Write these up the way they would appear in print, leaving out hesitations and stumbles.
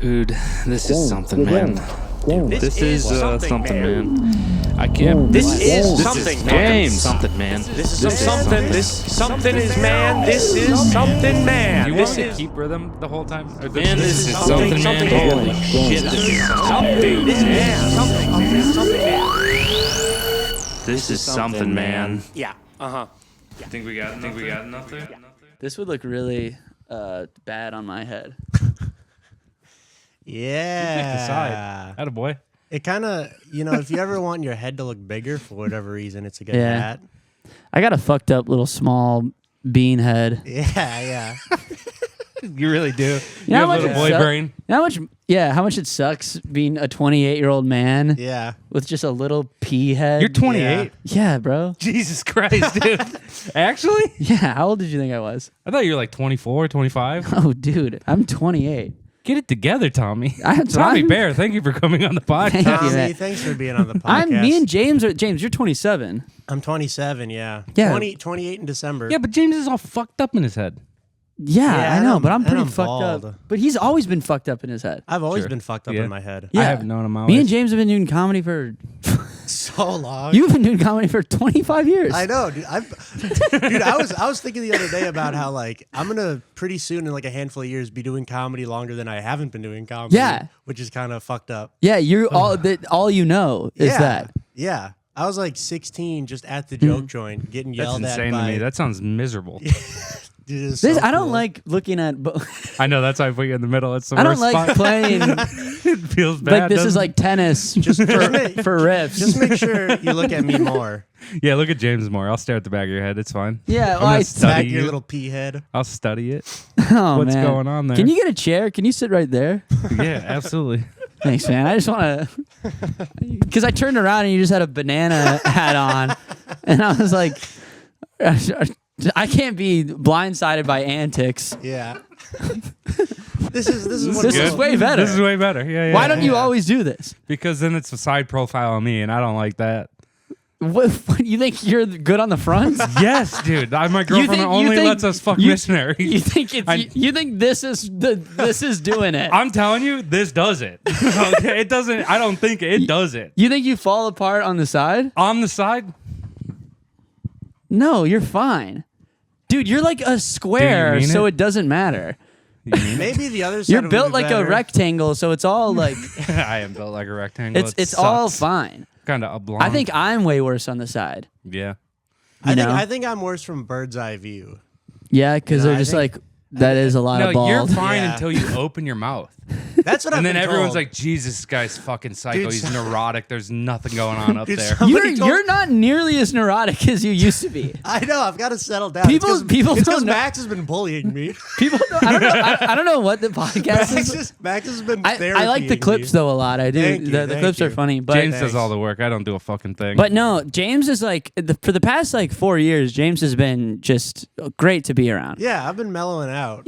Dude, this is something, man. This is something, man. I can't. This is something, man. Something, man. This is something. This something is man. This is something, man. You want to keep rhythm the whole time? Or Man, this is something, man. Holy shit, this is something. This is something, man. Yeah. Think we got enough there? This would look really bad on my head. Yeah. Decide. Attaboy. It kind of, if you ever want your head to look bigger for whatever reason, it's a good Yeah. hat. I got a fucked up little small bean head. Yeah. You really do. You know have how a little much boy it suck- brain. You know how much it sucks being a 28-year-old man Yeah. with just a little pea head. You're 28. Yeah, bro. Jesus Christ, dude. Actually? Yeah, how old did you think I was? I thought you were like 24, 25. Oh, dude, I'm 28. Get it together, Tommy. I'm Tommy Bear, thank you for coming on the podcast. Thank you, Tommy, man. thanks for being on the podcast. Me and James James, you're 27. I'm 27, yeah. Yeah. 28 in December. Yeah, but James is all fucked up in his head. Yeah, Yeah, I and know, I'm- but I'm and pretty I'm fucked bald. up. But he's always been fucked up in his head. I've always Sure. been fucked up Yeah. in my head. Yeah. I have known him Me always. and James have been doing comedy for So long. You've been doing comedy for 25 years. I know, dude. Dude, I was thinking the other day about how I'm gonna pretty soon in like a handful of years be doing comedy longer than I haven't been doing comedy. Yeah. Which is kind of fucked up. Yeah, you're all you know is yeah. that. Yeah. I was like 16 just at the joke joint getting That's yelled insane at by to me. That sounds miserable. Dude, it's This, so I don't cool. like looking at. I know, that's why I put you in the middle. It's the I don't worst like spot. playing. It feels bad. Like this is doesn't like tennis, just for riffs. Just make sure you look at me more. it? Yeah, look at James more. I'll stare at the back of your head. It's fine. Yeah, I'm well, gonna study Back you. your little pea head. I'll study it. oh, What's man. going on there? Can you get a chair? Can you sit right there? Yeah, absolutely. Thanks, man. I just want to, because I turned around and you just had a banana hat on, and I was like, I can't be blindsided by antics. Yeah. This is This is way better. This is way better. Yeah. Why don't you always do this? Because then it's a side profile on me, and I don't like that. What, you think you're good on the front? Yes, dude. My girlfriend think- only think- lets us fuck you- missionaries. You think you think this is doing it? I'm telling you, this does it. Okay, it doesn't. I don't think it does it. You think you fall apart on the side? On the side, No, you're fine. Dude, you're like a square, mean so it? it doesn't matter. maybe the other side You're would built be like better. a rectangle, so it's all like I am built like a rectangle. it's all fine. kind of oblong. I think I'm way worse on the side. Yeah. I think I'm worse from bird's eye view. Yeah, because No, they're I just think- like that is a lot of No, you're bald. fine Yeah. until you open your mouth. That's what And I've then been everyone's told. like, Jesus, this guy's fucking psycho. Dude, He's neurotic. There's nothing going on up Dude, there. somebody told- You're not nearly as neurotic as you used to be. I know. I've got to settle down. People it's don't because know- Max has been bullying me. People, I don't know. I don't know what the podcast is. Max has been. I like the therapying clips me. though a lot. I do. Thank you, The thank clips you. are funny, but James does all the work. I don't do a fucking thing. But no, James is like for the past 4 years. James has been just great to be around. Yeah, I've been mellowing out.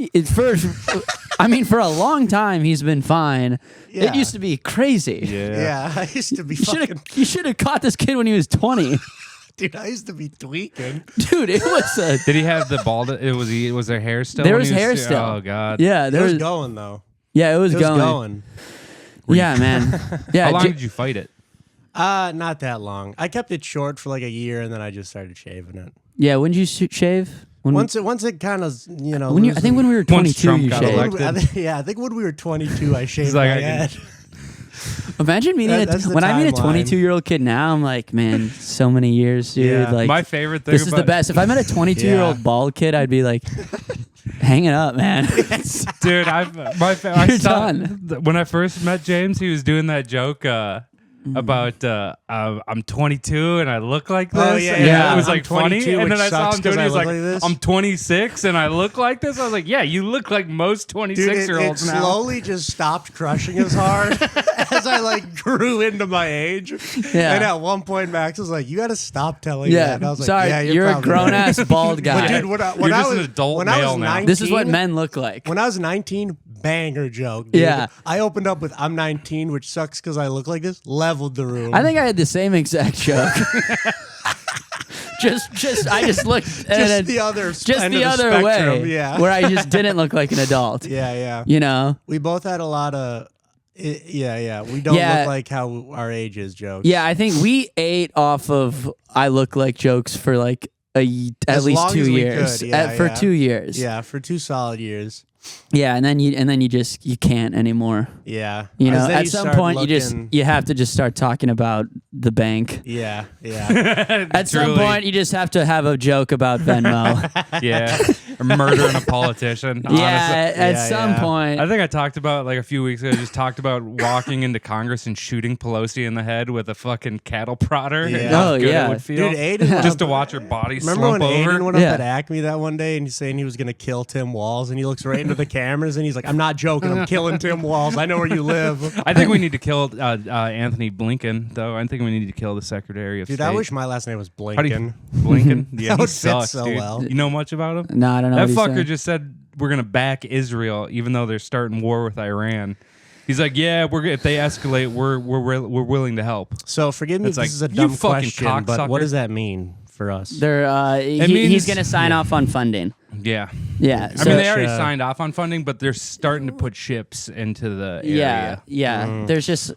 For a long time he's been fine. Yeah. It used to be crazy. Yeah, I used to be You should have caught this kid when he was 20, dude. I used to be tweaking. dude. It was Did he have the bald? Was there hair still? There when was he hair still. Oh God. yeah. It There was was going though. yeah. It was It was going. going. Yeah, man. Yeah. How long did you fight it? Not that long. I kept it short for like a year, and then I just started shaving it. Yeah. When did you shave? When Once it kind of I think when we were 22, Trump you got shaved. elected. I think when we were 22, I shaved like, my I can- head. Imagine meeting That's the when I meet a timeline. 22-year-old kid now. I'm like, man, so many years, dude. Yeah. Like, My favorite thing. this is the about, best. If I met a 22-year-old Yeah. bald kid, I'd be like, hang it up, man. dude. You're done. When I first met James, he was doing that joke about I'm 22 and I look like this. Oh, yeah, and yeah. It was I'm like funny. 22, And then which I saw sucks him doing 'cause it. I He's look like, like this. I'm 26 and I look like this. I was like, yeah, you look like most Dude, 26-year-olds it now. slowly just stopped crushing as hard as I grew into my age. Yeah. And at one point, Max was like, "You got to stop telling me Yeah. that." And I was like, Sorry, "Yeah, you're a probably grown right." ass bald guy. But dude, when You're I just was an adult when I male was now. 19, This is what men look like. When I was 19, banger joke. Dude. Yeah. I opened up with "I'm 19," which sucks because I look like this. Leveled the room. I think I had the same exact joke. I just looked Just the other just end the of other spectrum, way, yeah. where I just didn't look like an adult. Yeah. You know? We both had a lot of, yeah. We don't Yeah. look like how our age is jokes. Yeah, I think we ate off of I look like jokes for like at As least long 2 as we years. could, yeah, For yeah. 2 years. Yeah, for 2 solid years. Yeah, and then you just you can't anymore. Yeah. You know, 'Cause then at you some start point looking- you have to just start talking about the bank. Yeah. At some point you just have to have a joke about Venmo. Yeah. Or murdering a politician. Yeah, Honestly. at Yeah, some yeah. point. I think I talked about like a few weeks ago. I just talked about walking into Congress and shooting Pelosi in the head with a fucking cattle prodder. Yeah. And how Oh, good yeah. it would feel. Dude, Aiden just to watch her body Remember when slump Aiden over. went up Yeah. at Acme that one day and he's saying he was going to kill Tim Walz and he looks right into the cameras and he's like, I'm not joking. I'm killing Tim Walz. I know where you live. I think we need to kill Anthony Blinken, though. I think we need to kill the Secretary of Dude, State. I wish my last name was How do you- Blinken. Blinken? Yeah, That he would fit sucks, so dude. well. You know much about him? No, I don't know. That what he fucker said. just said we're gonna back Israel, even though they're starting war with Iran. He's like, yeah, if they escalate, we're willing to help. So forgive me It's if like, this is a you dumb fucking question, but cocksucker. what does that mean for us? They're he's means- going to sign off on funding. Yeah. Yeah. I mean, they already uh, signed off on funding, but they're starting to put ships into the area. Yeah. There's just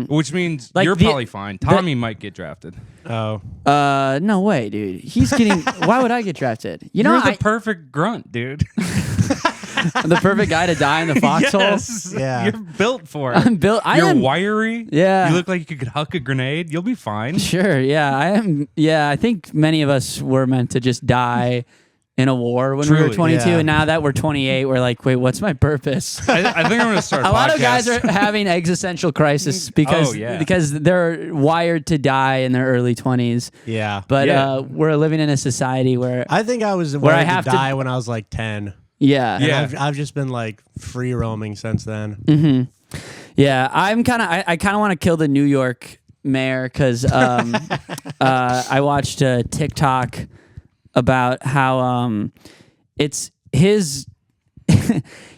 Which means Like you're the- probably fine. Tommy might get drafted. Oh. no way, dude. He's getting why would I get drafted? You know, You're the perfect grunt, dude. I'm the perfect guy to die in the foxhole. Yes. Yeah. You're built for it. I'm built I You're am wiry. Yeah. You look like you could huck a grenade. You'll be fine. Sure, yeah. I am I think many of us were meant to just die in a war when we were Truly, 22 yeah. and now that we're 28 we're like, wait, what's my purpose? I think I'm going to start A lot of guys podcast. are having existential crisis because Oh, yeah. because they're wired to die in their early 20s. Yeah. But Yeah. we're living in a society where I think I was Where I ready have to to- die when I was like 10. yeah. And Yeah. I've just been like free roaming since then. Yeah, I kind of want to kill the New York mayor because I watched a TikTok about how it's his.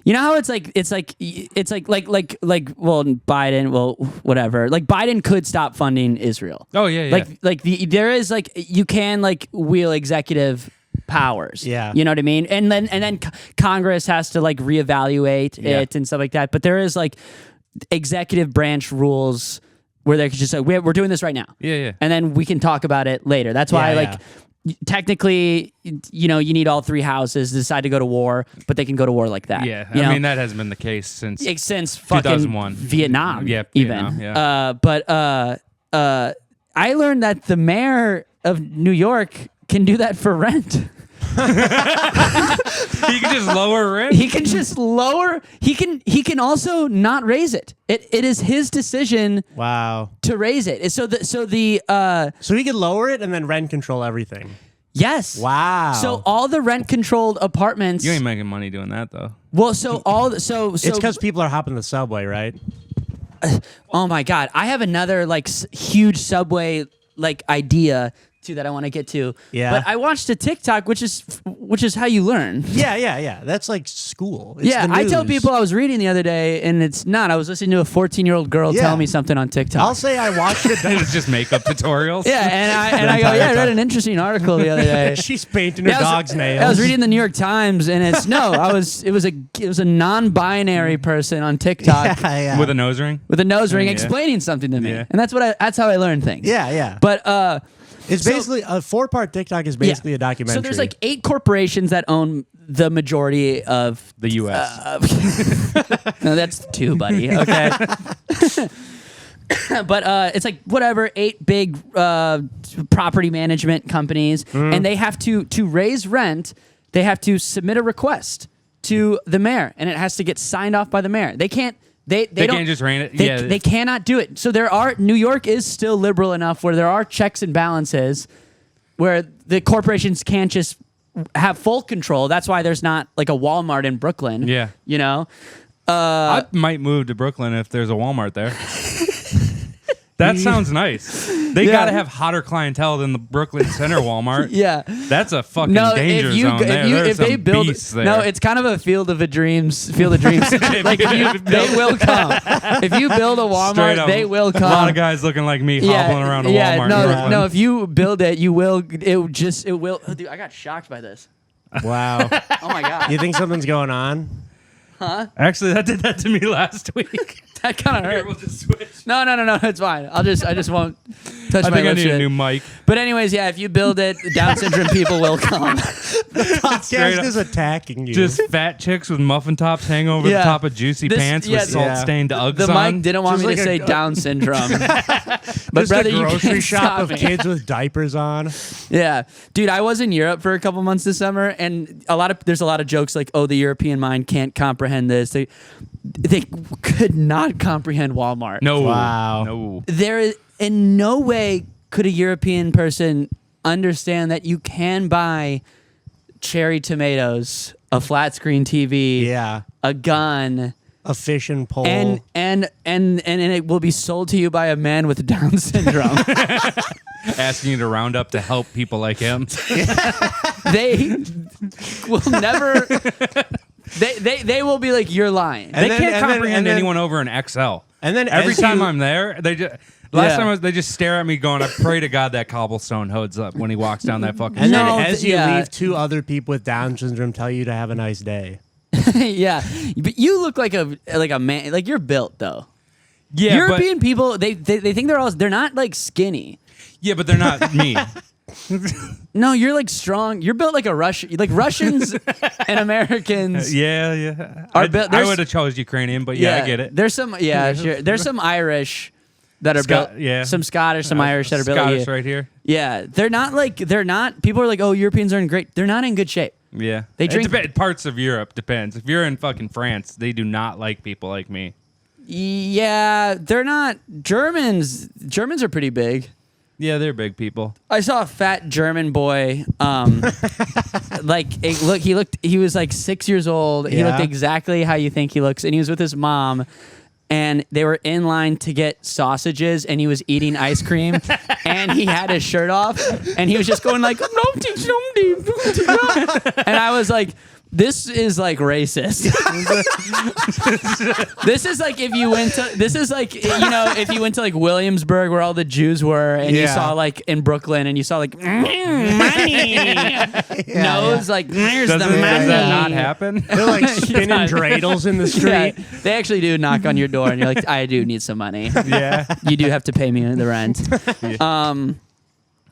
You know how it's like well Biden, well whatever, like Biden could stop funding Israel. Oh, yeah. There is like you can like wield executive powers. Yeah. You know what I mean? And then Congress has to like reevaluate it and stuff like that. But there is like executive branch rules where they could just like we're doing this right now. Yeah. And then we can talk about it later. That's why Yeah, technically, you know, you need all 3 houses to decide to go to war, but they can go I mean, that has been the case since since fucking 2001. Vietnam. Yeah, even. Vietnam, yeah. But I learned that the mayor of New York can do that for rent. He can just lower rent. He can just lower. He can also not raise it. It is his decision Wow. to raise it. So So he could lower it and then rent control everything. yes. Wow. So all the rent controlled apartments. You ain't making money doing that, though. Well, so it's because people are hopping the subway, right? oh my god, I have another like huge subway like idea too that I want to get to. Yeah. But I watched a TikTok, which is how you learn. Yeah. That's like school. It's Yeah, the I tell news. people I was reading the other day, and it's not. I was listening to a 14-year-old girl Yeah. tell me something on TikTok. I'll say I watched it. It's just makeup tutorials. yeah, and I go, yeah, I read an interesting article the other day. She's painting her Yeah, I was- dog's nails. I was reading the New York Times, and it was a non-binary person on TikTok Yeah. With a nose ring. with a nose ring Yeah. explaining something to me, Yeah. and that's how I learn things. Yeah. But It's basically a 4-part TikTok is basically a documentary. So there's like 8 corporations that own the majority of. The U.S. No, that's 2, buddy. Okay. But it's like whatever 8 big property management companies, and they have to raise rent. They have to submit a request to the mayor, and it has to get signed off by the mayor. They can't. They They don't can't just rein it. They cannot do it. So New York is still liberal enough where there are checks and balances where the corporations can't just have full control. That's why there's not like a Walmart in Brooklyn. Yeah. You know? I might move to Brooklyn if there's a Walmart there. That sounds nice. They gotta have hotter clientele than the Brooklyn Center Walmart. Yeah. That's a fucking danger zone there. If they build, there. no, it's kind of a field of dreams. Like they will come. If you build a Straight Walmart, up, they will come. A lot of guys looking like me hobbling around a Walmart. No. If you build it, you will. It will. Oh, dude, I got shocked by this. Wow. Oh my god. You think something's going on? Actually, that did that to me last week. That kind of Here, hurt. we'll just switch. No, it's fine. I just won't touch I my think I lips need a yet. new mic. But anyways, yeah, if you build it, Down syndrome people will come. Podcast up. is attacking you. Just fat chicks with muffin tops hang over the Yeah. top of juicy pants with salt-stained Uggs The on. mic didn't want Just me to like say a- Down syndrome. But Just brother, a you grocery can't shop stop of me. kids with diapers on. Yeah, dude, I was in Europe for a couple months this summer, and there's a lot of jokes like, "Oh, the European mind can't comprehend this." They could not comprehend Walmart. No. Wow. No. There is in no way could a European person understand that you can buy cherry tomatoes, a flat screen TV, Yeah. a gun, A fishing pole. and it will be sold to you by a man with Down syndrome. Asking you to round up to help people like him. They will never. They will be like, you're lying. They then- can't and then- comprehend and then- anyone over an XL. And then Every as time you- I'm there, they just they just stare at me going, I pray to God that cobblestone holds up when he walks down that fucking And street. No, then as you yeah. leave, 2 other people with Down syndrome tell you to have a nice day. Yeah, but you look like a man. Like you're built though. Yeah, European people, they think they're not like skinny. but they're not me. No, you're like strong. You're built like a Russian. Like Russians and Americans. Yeah. Are I built- there's- would have chose Ukrainian, but yeah, I get it. There's some. Yeah, sure. There's some Irish that are built. Yeah. Some Scottish, some Irish that are built. Like Scottish you. right here. Yeah, they're not. People are like, oh, Europeans are in great. They're not in good shape. Yeah. They drink- parts of Europe depends. If you're in fucking France, they do not like people like me. Yeah, they're not Germans. Germans are pretty big. Yeah, they're big people. I saw a fat German boy. He was like 6 years old. He Yeah. looked exactly how you think he looks, and he was with his mom. And they were in line to get sausages, and he was eating ice cream, and he had his shirt off, and he was just going like, and I was like, this is like racist. This is like if you went to, if you went to like Williamsburg where all the Jews were, and you Yeah. saw like in Brooklyn, and you saw like money. Nose like there's the money. Does that not happen? They're like spinning dreidels in the street. Yeah, they actually do knock on your door, and you're like, I do need some money. Yeah. You do have to pay me the rent.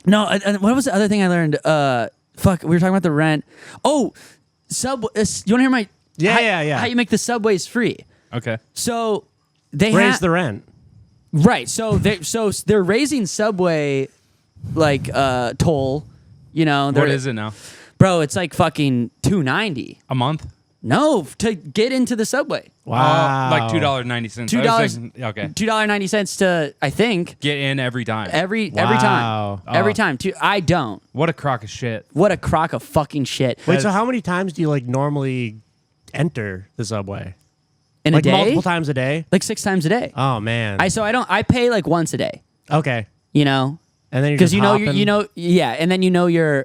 No, and what was the other thing I learned? We were talking about the rent. Oh, Subway. You want to hear my? Yeah. How you make the subways free? Okay. So they Raise the rent. right. So they're raising Subway like toll. You know, What is it now? bro? It's like fucking $2.90. A month? No, to get into the subway. Wow. Like $2.90. $2. Okay. $2.90 to I think Get in every time. every Wow. time. Every time. I don't. What a crock of shit. What a crock of fucking shit. Wait, so how many times do you like normally enter the subway? In Like a day? multiple times a day? Like 6 times a day. Oh man. I pay like once a day. Okay. You know, And then you're because just hopping. and then your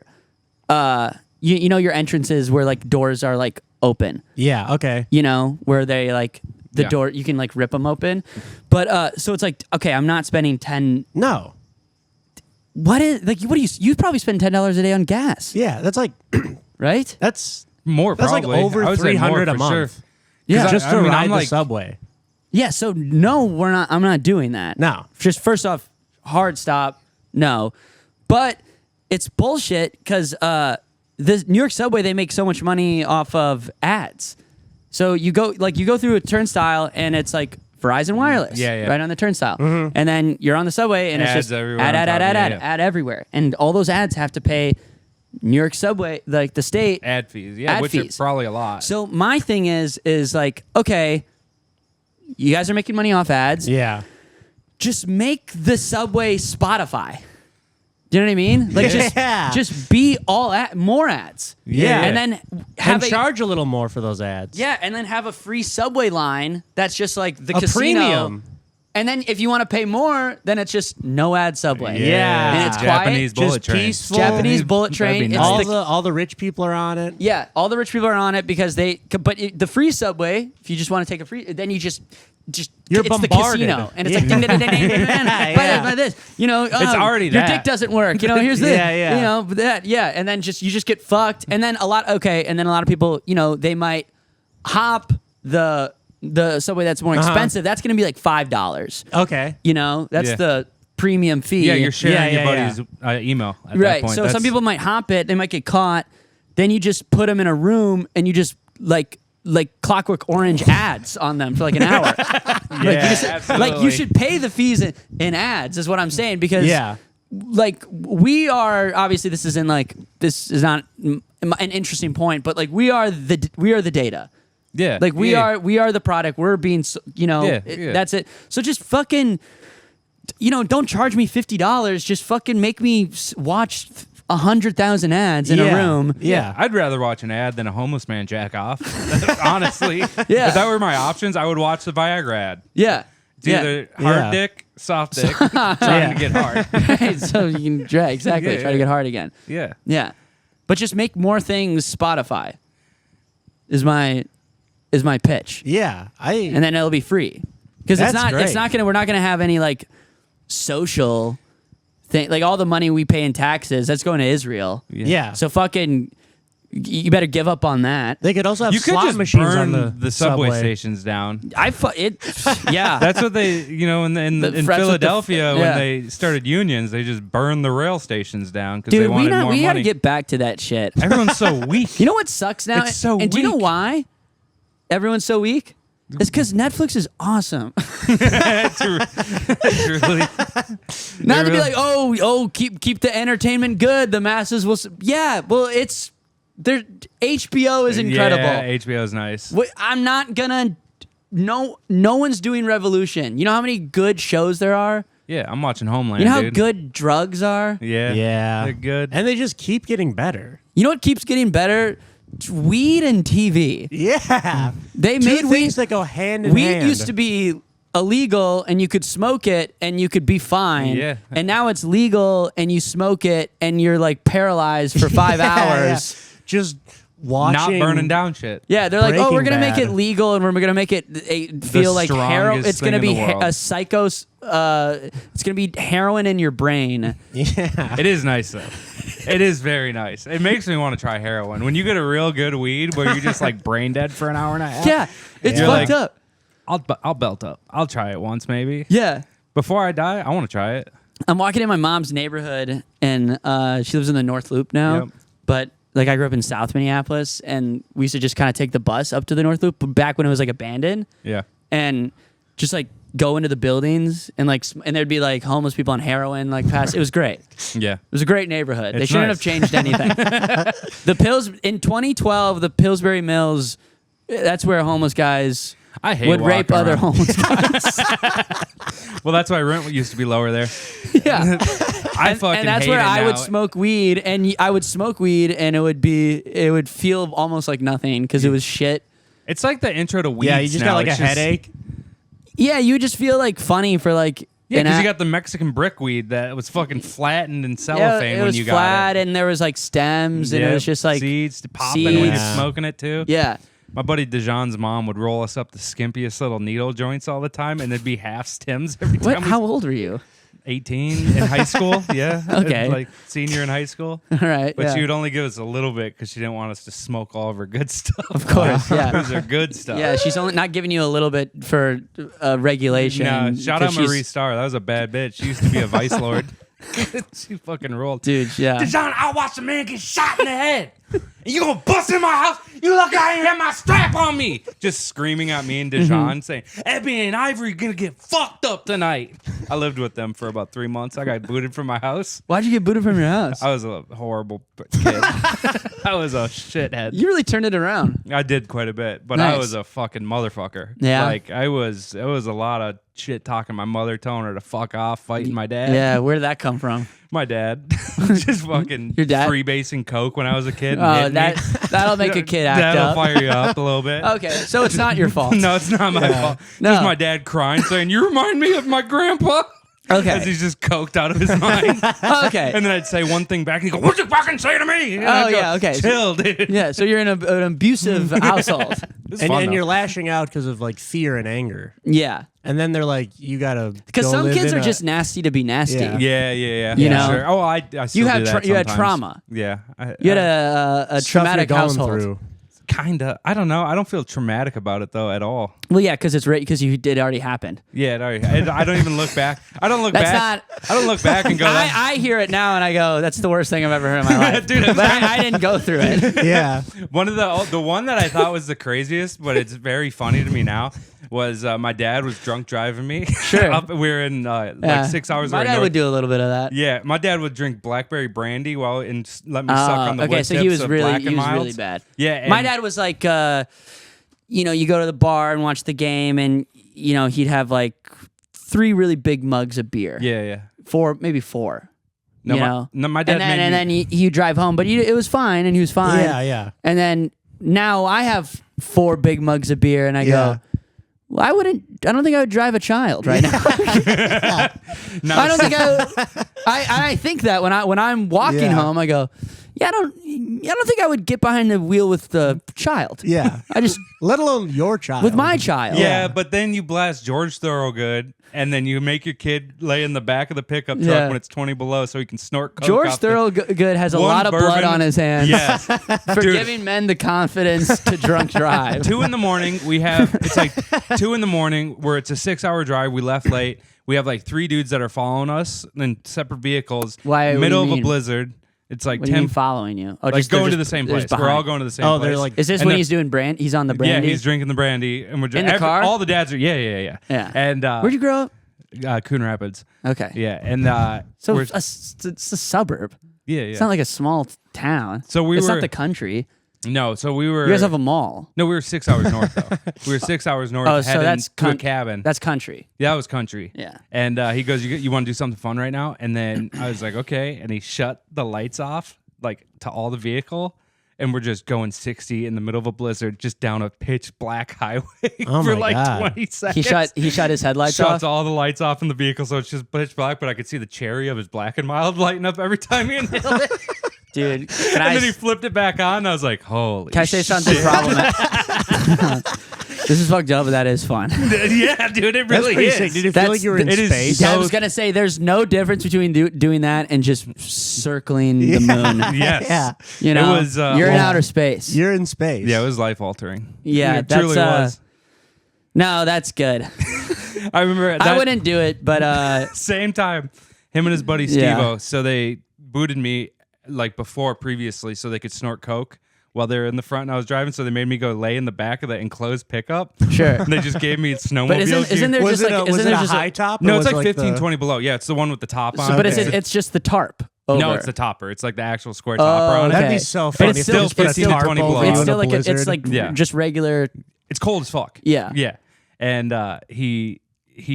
your entrances where like doors are like open. Yeah. Okay. You know, where they like the Yeah. door you can like rip them open. But so it's like, okay, I'm not spending 10. No. What do you probably spend $10 a day on gas, Yeah. That's like right? that's More that's probably. like over I would say more 300 a for month. sure. Yeah. Just I to mean, ride I'm the like- subway. Yeah, so no, I'm not doing that. No. Just first off, hard stop, no. But it's bullshit because the New York subway, they make so much money off of ads. So you go through a turnstile and it's like Verizon Wireless, Yeah. right on the turnstile. And then you're on the subway and it's Ads just everywhere ad, on ad, top, ad, ad, yeah. ad everywhere. And all those ads have to pay New York subway, like the state. Ad fees. Yeah, Ad which fees. are probably a lot. So my thing is like, okay, you guys are making money off ads. Yeah. Just make the subway Spotify. Do you know what I mean? Like Yeah. just be more ads. Yeah. And then have And charge a little more for those ads. and then have a free subway line that's just like the A casino. premium. And then if you want to pay more, then it's just no ad Subway. Yeah. And it's Japanese quiet. bullet just train. peaceful. Japanese bullet That'd be train. nice. It's All the rich people are on it. yeah, all the rich people are on it because the free Subway, if you just want to take a free, then you just You're it's bombarded. the casino, and it's like ding, ding, ding, ding, ding, ding, buy this. You know, It's already your that. dick doesn't work. You know, here's this. Yeah. You know that. Yeah, and then you just get fucked, and then a lot of people, you know, they might hop the Subway that's more expensive. That's going to be like $5. Okay. You know, that's Yeah. the premium fee. Yeah, you're sharing Yeah, your yeah, buddy's email at that Right. point. So That's- some people might hop it. They might get caught. Then you just put them in a room and you just like Clockwork Orange ads on them for like an hour. absolutely. You should pay the fees in ads is what I'm saying because Yeah. like we are obviously this is not an interesting point, but like we are the data. Yeah. Like we are the product. We're being, Yeah. that's it. So just fucking, don't charge me $50. Just fucking make me watch 100,000 ads in a room. Yeah, I'd rather watch an ad than a homeless man jack off. Honestly, Yeah. If that were my options, I would watch the Viagra ad. Yeah. It's either hard dick, soft dick, trying to get hard. Right, so you can try exactly Yeah, try to get hard again. Yeah, Yeah, but just make more things Spotify. Is my pitch, Yeah. and then it'll be free because That's we're not gonna have any like social thing like all the money we pay in taxes that's going to Israel. Yeah. So fucking, you better give up on that. They could also have you could slot just machines burn on the subway stations down. Yeah. That's what they, in That's what the- Philadelphia yeah. when they started unions, they just burned the rail stations down because they Dude, wanted more we gotta money. get back to that shit. Everyone's so weak. You know what sucks now? It's so and do you know weak. why everyone's so weak? It's because Netflix is awesome. Truly. Not to be really- like, keep the entertainment good. The masses will. Yeah, well, it's there. HBO is incredible. Yeah, HBO is nice. I'm not gonna. No one's doing Revolution. You know how many good shows there are. Yeah, I'm watching Homeland. You know how dude. good drugs are. Yeah, Yeah. they're good. And they just keep getting better. You know what keeps getting better? Weed and TV. Yeah. They Two made things weed. that go hand in Weed hand. used to be illegal and you could smoke it and you could be fine. Yeah. And now it's legal and you smoke it and you're like paralyzed for 5 hours. Yeah. Just watching. Not burning down shit. Yeah, they're like, we're Breaking gonna make Bad. it legal and we're gonna make it feel like heroin. strongest It's gonna thing be in the world. a psychos. It's gonna be heroin in your brain. Yeah. It is nice though. It is very nice. It makes me want to try heroin. When you get a real good weed where you're just like brain dead for an hour and a half. Yeah, it's You're fucked like- up. I'll belt up. I'll try it once maybe. Yeah. Before I die, I want to try it. I'm walking in my mom's neighborhood, and she lives in the North Loop now. Yep. But like, I grew up in South Minneapolis, and we used to just kind of take the bus up to the North Loop back when it was like abandoned, Yeah. and just like go into the buildings and like, and there'd be like homeless people on heroin like past. It was great. Yeah. It was a great neighborhood. They It's shouldn't nice. have changed anything. In 2012, the Pillsbury Mills. That's where homeless guys I hate would rape walking other around. homeless guys. Well, that's why rent used to be lower there. Yeah. I fucking And that's hate where it I would now. smoke weed, and I would smoke weed, and it would feel almost like nothing because it was shit. It's like the intro to weeds. Yeah, you just now. got like a It's just- headache. Yeah, you just feel like funny for like. Yeah, an because a- you got the Mexican brickweed that was fucking flattened in yeah, cellophane it when was you flat, got it. and there was like stems, and it was just like seeds popping when you're seeds. smoking it too. Yeah. My buddy Dijon's mom would roll us up the skimpiest little needle joints all the time, and there'd be half stems every What? time. How old were you? 18 in high school. Yeah. Okay. Like senior in high school. All right. But yeah. she would only give us a little bit because she didn't want us to smoke all of her good stuff. Of course. Yeah. Those are good stuff. Yeah, she's only not giving you a little bit for regulation. No, shout out 'cause she's- Marie Starr. That was a bad bitch. She used to be a vice lord. She fucking rolled. Dude, yeah. Dijon, I watched a man get shot in the head. And you gonna bust in my house? You lucky I ain't had my strap on me. Just screaming at me and Dijon saying, Ebby and Ivory gonna get fucked up tonight. I lived with them for about 3 months. I got booted from my house. Why'd you get booted from your house? I was a horrible kid. I was a shithead. You really turned it around. I did quite a bit, but I Nice. was a fucking motherfucker. Yeah. Like it was a lot of shit talking my mother, telling her to fuck off, fighting my dad. Yeah, where did that come from? My dad. Just fucking Your dad? freebasing coke when I was a kid. Oh, hitting me. that'll make a kid act That'll up. fire you up a little bit. Okay, so it's not your fault. No, it's not my fault. No. Just my dad crying, saying, "You remind me of my grandpa." Okay. As he's just coked out of his mind. Okay. And then I'd say one thing back, and he'd go, "What'd you fucking say to me?" And I'd go, yeah, okay. Chill, dude. Yeah, so you're in an abusive household. It's And, fun, and though. you're lashing out because of like fear and anger. Yeah. And then they're like, you gotta Because go some live kids in are a- just nasty to be nasty. Yeah. Yeah. You know? Sure. Oh, I still You had do that you had sometimes. trauma. Yeah. You had a stuff traumatic you're going household. through. Kinda. I don't know. I don't feel traumatic about it though at all. Well, yeah, because it already happened. Yeah, I don't even look back. I don't look That's back. I don't look back and go. I hear it now and I go, that's the worst thing I've ever heard in my life. Dude, but I didn't go through it. Yeah. One of the one that I thought was the craziest, but it's very funny to me now, was my dad was drunk driving me. Sure. We were in Yeah. like 6 hours. My away dad north. would do a little bit of that. Yeah, my dad would drink blackberry brandy and let me suck on the okay, wood so tips he was of really Black and Milds. really bad. Yeah, My and- dad was like, you go to the bar and watch the game, and he'd have like 3 really big mugs of beer. Yeah. 4, maybe 4. No, my dad and then made me. he'd drive home, but it was fine, and he was fine. Yeah. And then now I have 4 big mugs of beer, and I Yeah. go, well, I don't think I would drive a child right now. No, I don't think I think that when I'm walking Yeah. home, I go, yeah, I don't think I would get behind the wheel with the child. Yeah. I just Let alone your child. with my child. Yeah, but then you blast George Thorogood, and then you make your kid lay in the back of the pickup truck Yeah. when it's 20 below, so he can snort coke. George off the- Thorogood has a One lot of blood bourbon- on his hands Yes, for Dude. giving men the confidence to drunk drive. 2 in the morning. It's like 2 in the morning where it's a 6-hour drive. We left late. We have like 3 dudes that are following us in separate vehicles. Why, what do Middle you of a mean? blizzard. It's like What do you 10. mean following you? Oh, Like just they're going to just- the same they're place. just We're all behind. going to the same Oh, place. they're like- Is this And when then- he's doing he's on the brandy? Yeah, he's drinking the brandy, and we're just In the car? All the dads are. Yeah. Yeah. And Where'd you grow up? Coon Rapids. Okay. Yeah, and So we're, it's a suburb. yeah. It's not like a small town. So it's were not the country. No, so we were. You guys have a mall. No, we were 6 hours north though. We were 6 hours north. Oh, so heading that's to a cabin. That's country. Yeah, that was country. Yeah. And he goes, "You want to do something fun right now?" And then I was like, "Okay." And he shut the lights off, like to all the vehicle, and we're just going 60 in the middle of a blizzard, just down a pitch black highway Oh for my like God. 20 seconds. He shut his headlights Shuts off. all the lights off in the vehicle, so it's just pitch black. But I could see the cherry of his Black and Mild lighting up every time he inhaled it. Dude, And then he flipped it back on. And I was like, "Holy!" can I say something problematic? This is fucked up, but that is fun. Yeah, dude, it That's really pretty is. sick. Did it That's- feel like you were in it is space? so- I was gonna say there's no difference between doing that and just circling the moon. Yes. Yeah. You know, It was, you're in well, outer space. You're in space. Yeah, it was life altering. Yeah, it truly was. No, that's good. I remember I that wouldn't do it, but same time, him and his buddy Yeah. Steve-O, so they booted me like previously so they could snort coke while they were in the front and I was driving, so they made me go lay in the back of the enclosed pickup. Sure. And they just gave me snowmobile but isn't gear. there Was just it like a, was isn't it there a just high a, top? or No, was it's like the- 15, 20 below. Yeah, it's the one with the top on. so, but is Okay. it's just the tarp? Over. No, it's the topper. It's like the actual square topper on it. That'd okay. be so But funny. it's if still- they just put a it's still tarp 20 over below. you It's in still a like it's blizzard. like Yeah. just regular. It's cold as fuck. Yeah. Yeah. And he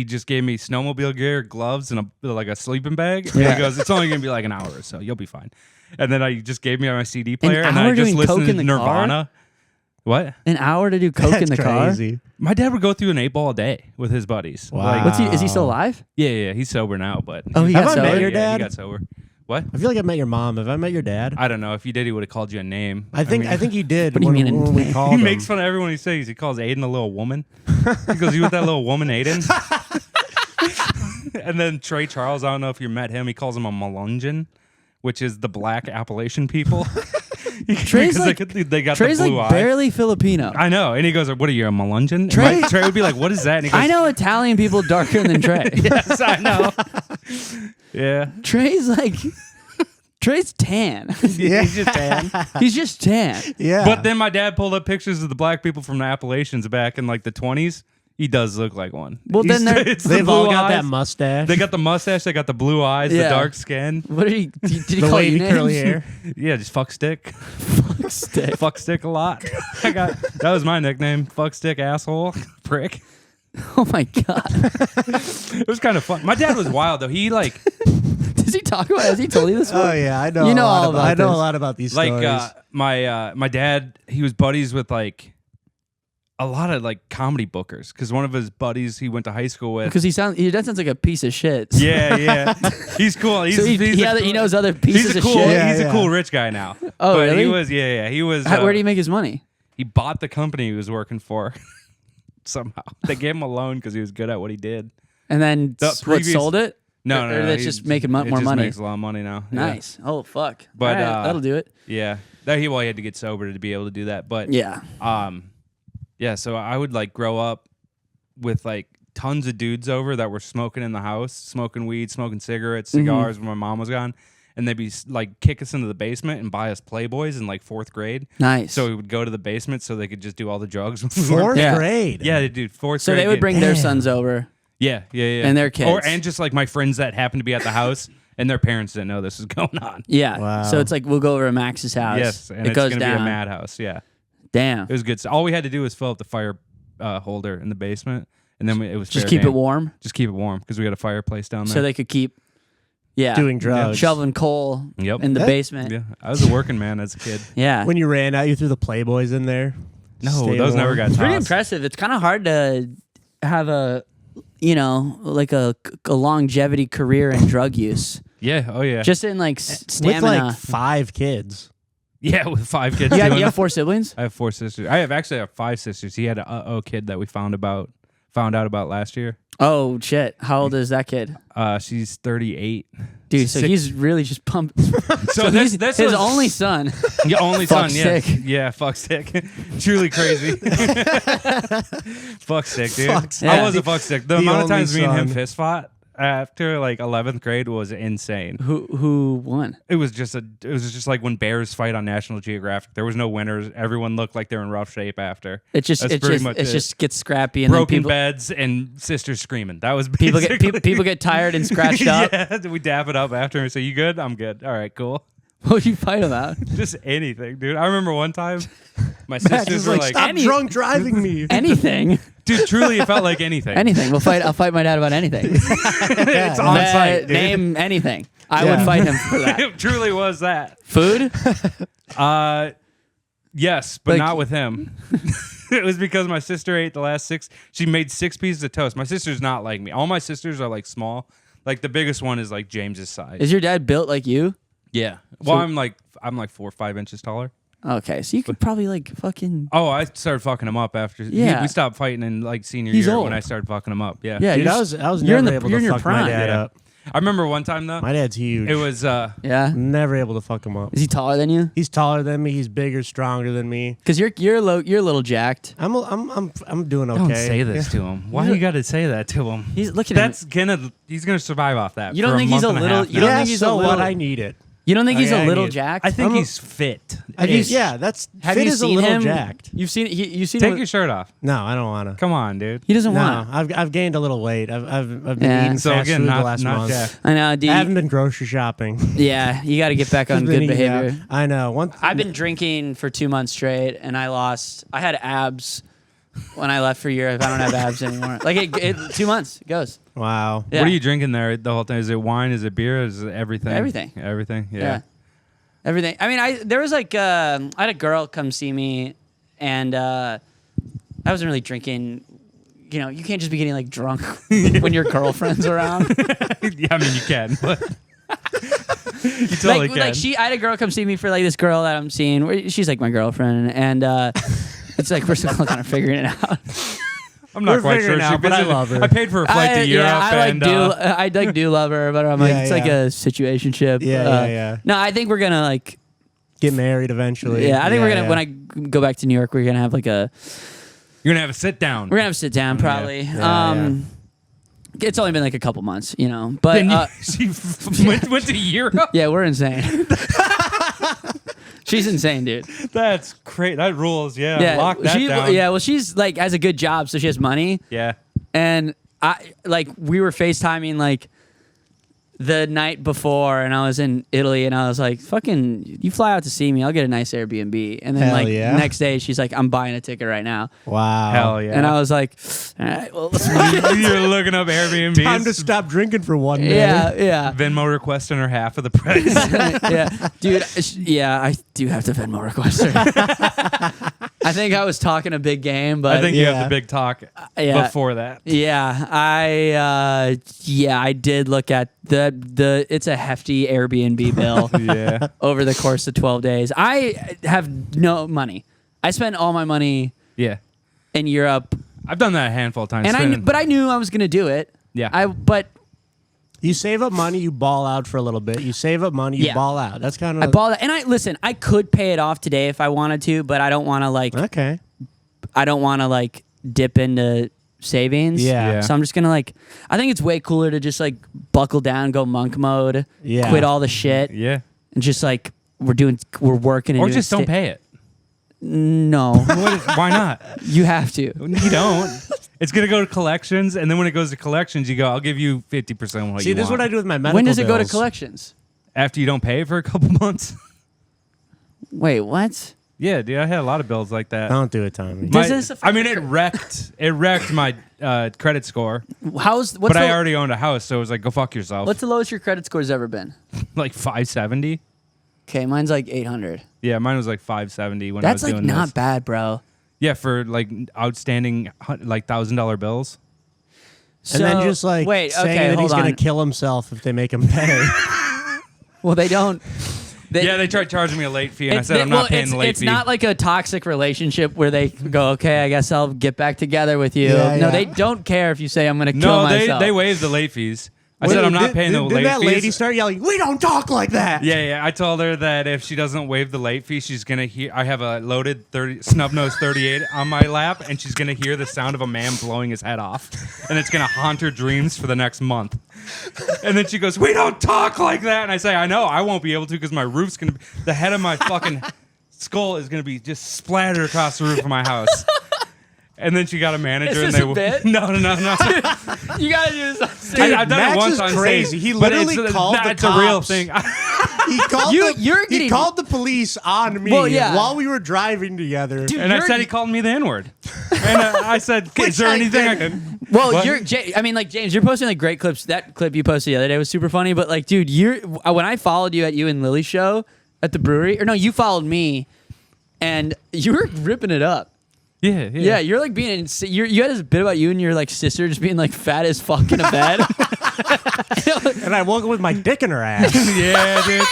just gave me snowmobile gear, gloves, and like a sleeping bag. And Yeah. he goes, "It's only gonna be like an hour or so. You'll be fine." And then he just gave me my CD player, and hour I just doing listened coke to in the car? Nirvana. What? An hour to do coke in That's the car. crazy. My dad would go through an 8-ball a day with his buddies. Wow. What's is he still alive? Yeah. He's sober now, but Oh, he Have got I met sober? your He dad? got sober. What? I feel like I met your mom. Have I met your dad? I don't know. If you did, he would have called you a name. I think he did. What do you when, mean? when we called He him. makes fun of everyone he says. He calls Aiden a little woman. He goes, "You with that little woman, Aiden?" And then Trey Charles, I don't know if you met him. He calls him a Melungeon, which is the black Appalachian people. Trey's Because like they got Trey's the blue like eyes. barely Filipino. I know. And he goes, "What are you, a Melungeon?" Trey- Trey would be like, "What is that?" And he goes, I know Italian people darker than Trey. "Yes, I know." Yeah. Trey's tan. Yeah. He's just tan. He's just tan. Yeah. But then my dad pulled up pictures of the black people from the Appalachians back in like the 20s. He does look like one. Well, then they're, It's the they've all blue got that eyes. mustache. They got the mustache. They got the blue eyes. Yeah. The dark skin. what did he the call wavy you curly names? hair. Yeah, just fuck stick. Stick. Fuck stick a lot. That was my nickname. Fuck stick, asshole, prick. Oh my god. It was kind of fun. My dad was wild though. He like Does he talk about? Has he told you this? Oh yeah, I know. You know all about. about I know this. a lot about these like stories. my dad. He was buddies with like a lot of like comedy bookers because one of his buddies he went to high school with. Because your dad sounds like a piece of shit. Yeah. He's cool. He's, So he knows other pieces he's a of cool. shit. Yeah, he's yeah. a cool rich guy now. Oh, but really? He was. Yeah. He was. Where do you make his money? He bought the company he was working for. Somehow they gave him a loan because he was good at what he did. And then previous- sold it? No, Or that's just making more it just money. Makes a lot of money now. Yeah. Nice. Oh fuck. But, All right, that'll do it. Yeah, he had to get sober to be able to do that. But Yeah. yeah. So I would like grow up with like tons of dudes over that were smoking in the house, smoking weed, smoking cigarettes, cigars when my mom was gone, and they'd be like kick us into the basement and buy us Playboys in like 4th grade. Nice. So we would go to the basement so they could just do all the drugs. Fourth Yeah. grade. Yeah, they do 4th So grade. they would bring their Damn. sons over. Yeah. And their kids. and just like my friends that happened to be at the house and their parents didn't know this was going on. Yeah. Wow. So it's like we'll go over to Max's house. Yes, and it it's goes gonna down. be a madhouse. Yeah, Damn. it was good. So all we had to do was fill up the fire holder in the basement, and then it was Just fair keep game. it warm Just keep it warm because we got a fireplace down there. so they could keep Doing drugs. shoveling coal Yep. in the That- basement. Yeah, I was a working man as a kid. Yeah. When you ran out, you threw the Playboys in there. No, Stay those never warm. got It's pretty tossed. impressive. It's kind of hard to have like a longevity career in drug use. Yeah. Oh yeah. Just in like With stamina. like 5 kids. yeah, with 5 kids. you doing have it. 4 siblings? I have 4 sisters. I have 5 sisters. He had a kid that we found out about last year. Oh shit! How old is that kid, She's 38. dude? So he's really just pumped. So he's this his was- only son. Your only Fuck son, yeah. sick. Yeah, fuck sick. Truly crazy. Fuck sick, dude. Fuck sick. I was a fuck sick. The amount of only times me and him son. fist fought after like 11th grade was insane. Who won? It was just like when bears fight on National Geographic. There was no winners. Everyone looked like they're in rough shape after. It just That's it pretty just much it it. just gets scrappy and Broken then people beds and sisters screaming. That was people get basically- people get tired and scratched up. Yeah, we dap it up after and say, "You good? I'm good. All right, cool." What would you fight about? Just anything, dude. I remember one time my Max sisters is were like, like, stop drunk driving me. Anything, dude, truly, it felt like anything. anything. I'll fight my dad about anything. It's on site, dude. Name anything. I Yeah. would fight him for that. It truly was that. Food? Yes, but Like- not with him. It was because my sister ate the last 6. She made 6 pieces of toast. My sister's not like me. All my sisters are like small. Like the biggest one is like James's size. Is your dad built like you? Yeah. Well, So- I'm like 4 or 5 inches taller. Okay, so you could probably like fucking Oh, I started fucking him up after. Yeah. We stopped fighting in like senior He's year old. when I started fucking him up. Yeah. yeah. Dude, you're I was you're in never the- able you're in to your fuck my prime. dad Yeah. up. I remember one time though. My dad's huge. It was yeah. Never able to fuck him up. Is he taller than you? He's taller than me. He's bigger, stronger than me. Because you're a little jacked. I'm doing okay. don't say this to him. Why you got to say that to him? He's looking at He's gonna survive off that. You don't for think a he's month a and little- half you now. don't Yeah, think he's so a what? little- I need it. You don't think he's Okay, a I little need- jacked? I think I'm a- he's fit. Have you, Ish. yeah, that's Have fit you is a seen little him? jacked. You've seen you've seen Take him. your shirt off. No, I don't want to. Come on, dude. He doesn't No, want. I've gained a little weight. I've been Yeah. eating So fast again, food not the last not month. Jack. I know. I haven't been grocery shopping. Yeah, you got to get back on Just good been eating out. behavior. I know. I've been drinking for 2 months straight, and I had abs when I left for Europe. I don't have abs anymore. Like it 2 months it goes. Wow. Yeah. What are you drinking there the whole time? Is it wine? Is it beer? Is it everything? Everything. Everything. Yeah. Yeah. Everything. I mean, there was like I had a girl come see me, and I wasn't really drinking. You know, you can't just be getting like drunk when your girlfriend's around. Yeah, I mean you can, but you totally can. I had a girl come see me for like this girl that I'm seeing. She's like my girlfriend, and it's like we're still kind of figuring it out. I'm not We're quite sure. figuring it out, but I love her. I paid for a flight to Europe, I do love her, but I'm like Yeah, it's like yeah. a situationship. Yeah. No, I think we're gonna like. Get married eventually. Yeah, I think we're gonna when I go back to New York, we're gonna have like a. You're gonna have a sit down. We're gonna have to sit down probably. Yeah. It's only been like a couple months, you know, but Then she went to Europe. yeah, we're insane. She's insane, dude. That's great. That rules. Yeah. Lock that down. Yeah, well, she's like has a good job, so she has money, Yeah. and we were FaceTiming like the night before, and I was in Italy, and I was like, "Fucking, you fly out to see me, I'll get a nice Airbnb." And then Hell yeah. next day, she's like, "I'm buying a ticket right now." Wow. Hell yeah. And I was like, "All right, well, let's You're looking up Airbnbs. Time to stop drinking for one day. yeah." Venmo requesting her half of the price. Yeah, dude. Yeah, I do have to Venmo request her. I think I was talking a big game, but I think you have Yeah. the big talk yeah. before that. Yeah, I did look at the it's a hefty Airbnb bill Yeah. over the course of 12 days. I have no money. I spent all my money Yeah. in Europe, I've done that a handful of times. and I knew I was going to do it. Yeah. But You save up money, you ball out for a little bit. You save up money, you Yeah. ball out. That's kind I of bought it, and I could pay it off today if I wanted to, but I don't want to okay. dip into savings. Yeah. Yeah. So I'm just gonna I think it's way cooler to just buckle down, go monk mode, Yeah. quit all the shit, Yeah. and just we're working. And Or doing just don't pay it. No, Why not? you have to. You don't. It's gonna go to collections, and then when it goes to collections, you go, "I'll give you 50% of what See, you this is want." what I do with my medical When does it go to bills. collections? After you don't pay it for a couple months. Wait, what? Yeah, dude, I had a lot of bills like that. Don't do it, Tommy. This is a I mean, it wrecked my credit score, What's but I the, already owned a house, so it was like, go fuck yourself. what's the lowest your credit score's ever been? Like 570? Okay, mine's 800. Yeah, mine was like 570 when That's I was doing not this. bad, bro. Yeah, for outstanding $1,000 bills. And then So- just wait, saying okay, that hold he's going on. to kill himself if they make him pay. Well, they don't. Yeah, they tried charging me a late fee, and I said I'm not paying the late it's fee. not like a toxic relationship where they go, okay, I guess I'll get back together with you. Yeah, No, yeah. they don't care if you say I'm going to kill no, myself. they waived the late fees. I said I'm not paying the Did late that fees. lady start yelling, "We don't talk like that"? Yeah. I told her that if she doesn't waive the late fee, she's gonna hear. I have a loaded snub nose 38 on my lap, and she's gonna hear the sound of a man blowing his head off, and it's gonna haunt her dreams for the next month. And then she goes, "We don't talk like that," and I say, "I know, I won't be able to because my roof's gonna, the head of my fucking skull is gonna be just splattered across the roof of my house." And then she got a manager, Is and this they a bit? No. You got to do this on stage. I've done Max it once is on crazy. stage. He but literally it's, called the that's a real cops. thing. He called You're he getting- called the police on me Well, yeah. while we were driving together. Dude, And I you're- said he called me the N-word. And I said, is there I anything I didn't. can... Well, What? James, you're posting great clips. That clip you posted the other day was super funny. But dude, when I followed you at you and Lily's show at the brewery, or no, you followed me, and you were ripping it up. Yeah. Yeah, you're being. You had this bit about you and your sister just being fat as fuck in a bed. And I woke up with my dick in her ass. Yeah, dude.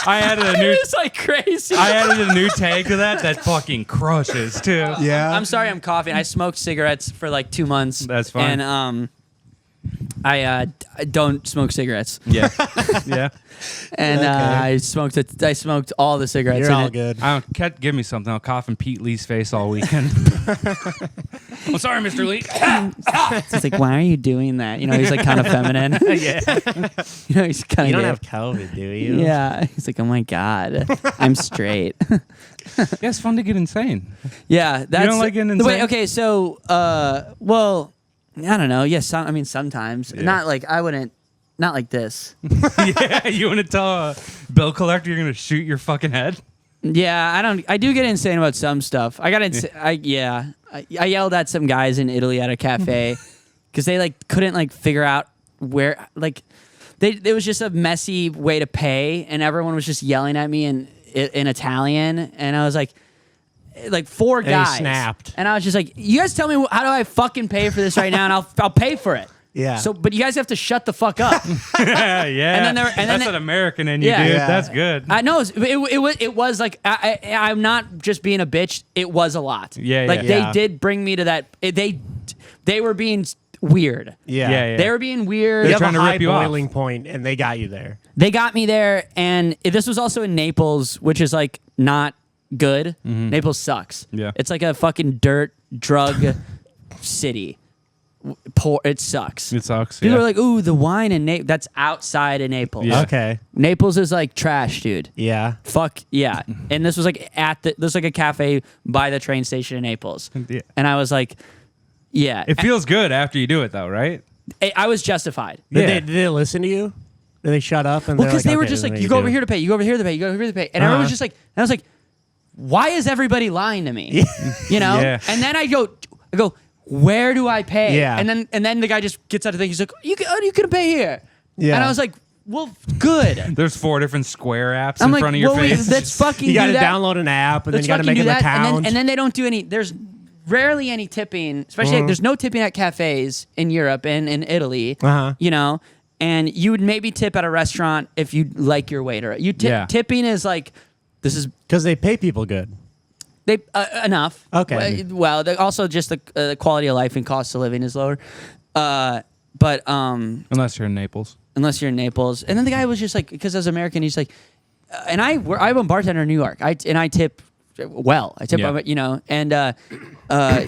I added a new... It's crazy. I added a new tag to that fucking crushes, too. Yeah. I'm sorry, I'm coughing. I smoked cigarettes for 2 months. That's fine. And I don't smoke cigarettes. Yeah. Yeah. And Okay. I smoked all the cigarettes. You're in all it. good. Give me something. I'll cough in Pete Lee's face all weekend. I'm sorry, Mr. Lee. It's why are you doing that? He's kind of feminine. Yeah. He's kind You of. don't have COVID, do you? Yeah. He's oh my god, I'm straight. Yeah, it's fun to get insane. Yeah, that's. don't like getting Wait, insane? okay, so well, I don't know. Yes, sometimes. Yeah. Not I wouldn't. Not like this. Yeah, you want to tell a bill collector you're going to shoot your fucking head? Yeah, I do get insane about some stuff. I yelled at some guys in Italy at a cafe because they couldn't figure out where it was just a messy way to pay, and everyone was just yelling at me in Italian, and I was like four he guys snapped. and I was just you guys tell me how do I fucking pay for this right now, and I'll pay for it. Yeah. So, but you guys have to shut the fuck up. Yeah. And then That's an American in you, Yeah. dude. Yeah. That's good. I know it was I'm not just being a bitch. It was a lot. Yeah, Like yeah. they Yeah. did bring me to that. They were being weird. Yeah. Yeah. They were being weird. You have trying a to high rip you off. boiling point, and they got you there. They got me there, and this was also in Naples, which is not good. Naples sucks. Yeah. It's a fucking dirt drug city. Poor. It sucks. It sucks. People Yeah. are ooh, the wine in Naples. That's outside of Naples. Yeah. Okay. Naples is trash, dude. Yeah. Fuck yeah. And this was this was a cafe by the train station in Naples. Yeah. And I was yeah. It feels good after you do it, though, right? I was justified. Did they listen to you? Do they shut up? And Well, because because they were okay, just then like, what you do go over do? here to pay, you go over here to pay, you go over here to pay, and everyone was just like, and I was like, why is everybody lying to me? You know? Yeah. And then I go, where do I pay? Yeah. And then the guy just gets out of the thing. He's like, you can pay here. Yeah. And I was like, well, good. There's 4 different Square apps I'm in like, front of your well, face. let's fucking You got do to that. download an app, and then Let's you got to fucking make do an that. account. And then they don't do any. There's rarely any tipping, especially there's no tipping at cafes in Europe and in Italy. You know, and you would maybe tip at a restaurant if you like your waiter. You tipping is like, this is because they pay people good. they enough. Okay. Well, also just the quality of life and cost of living is lower. But Unless you're in Naples. unless you're in Naples. And then the guy was just like, because I was American, he's like, I'm a bartender in New York. I tip well. I tip, Yeah. you know, and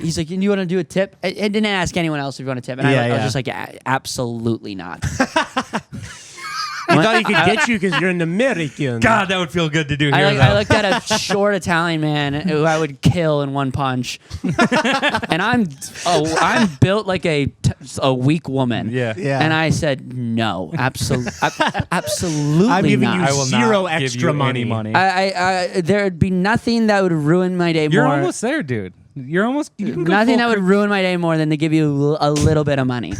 he's like, you want to do a tip? I didn't ask anyone else if you want to tip. And I was just like, absolutely not. I thought he could get you because you're an American. God, that would feel good to do here. I looked at a short Italian man who I would kill in one punch, and I'm built like a weak woman. Yeah. Yeah. And I said no, absolutely I'm giving not. you I will zero not give extra you any money. I there'd be nothing that would ruin my day You're more. almost there, dude. You're almost. You can go Nothing full that would ruin my day more than to give you a little bit of money.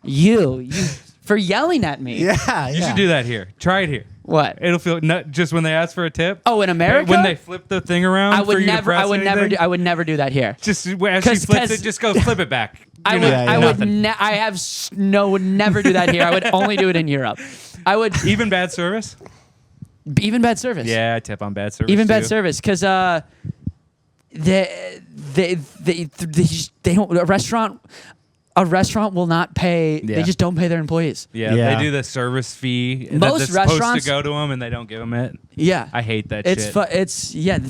you for yelling at me. Yeah, You should do that here. Try it here. What? It'll feel just when they ask for a tip. Oh, in America, When they flip the thing around, I would for you to never. press I would never. anything, I would never do that here. Just as she 'Cause- flips it, just go flip it back. I You would. know, Yeah, I yeah. would. I have would never do that here. I would only do it in Europe. I would Even bad service. even bad service. Yeah, I tip on bad service. Even bad too. service because they don't a restaurant will not pay. Yeah. They just don't pay their employees. Yeah, Yeah. they do the service fee Most that's supposed restaurants- to go to them, and they don't give them it. Yeah, I hate that it's shit.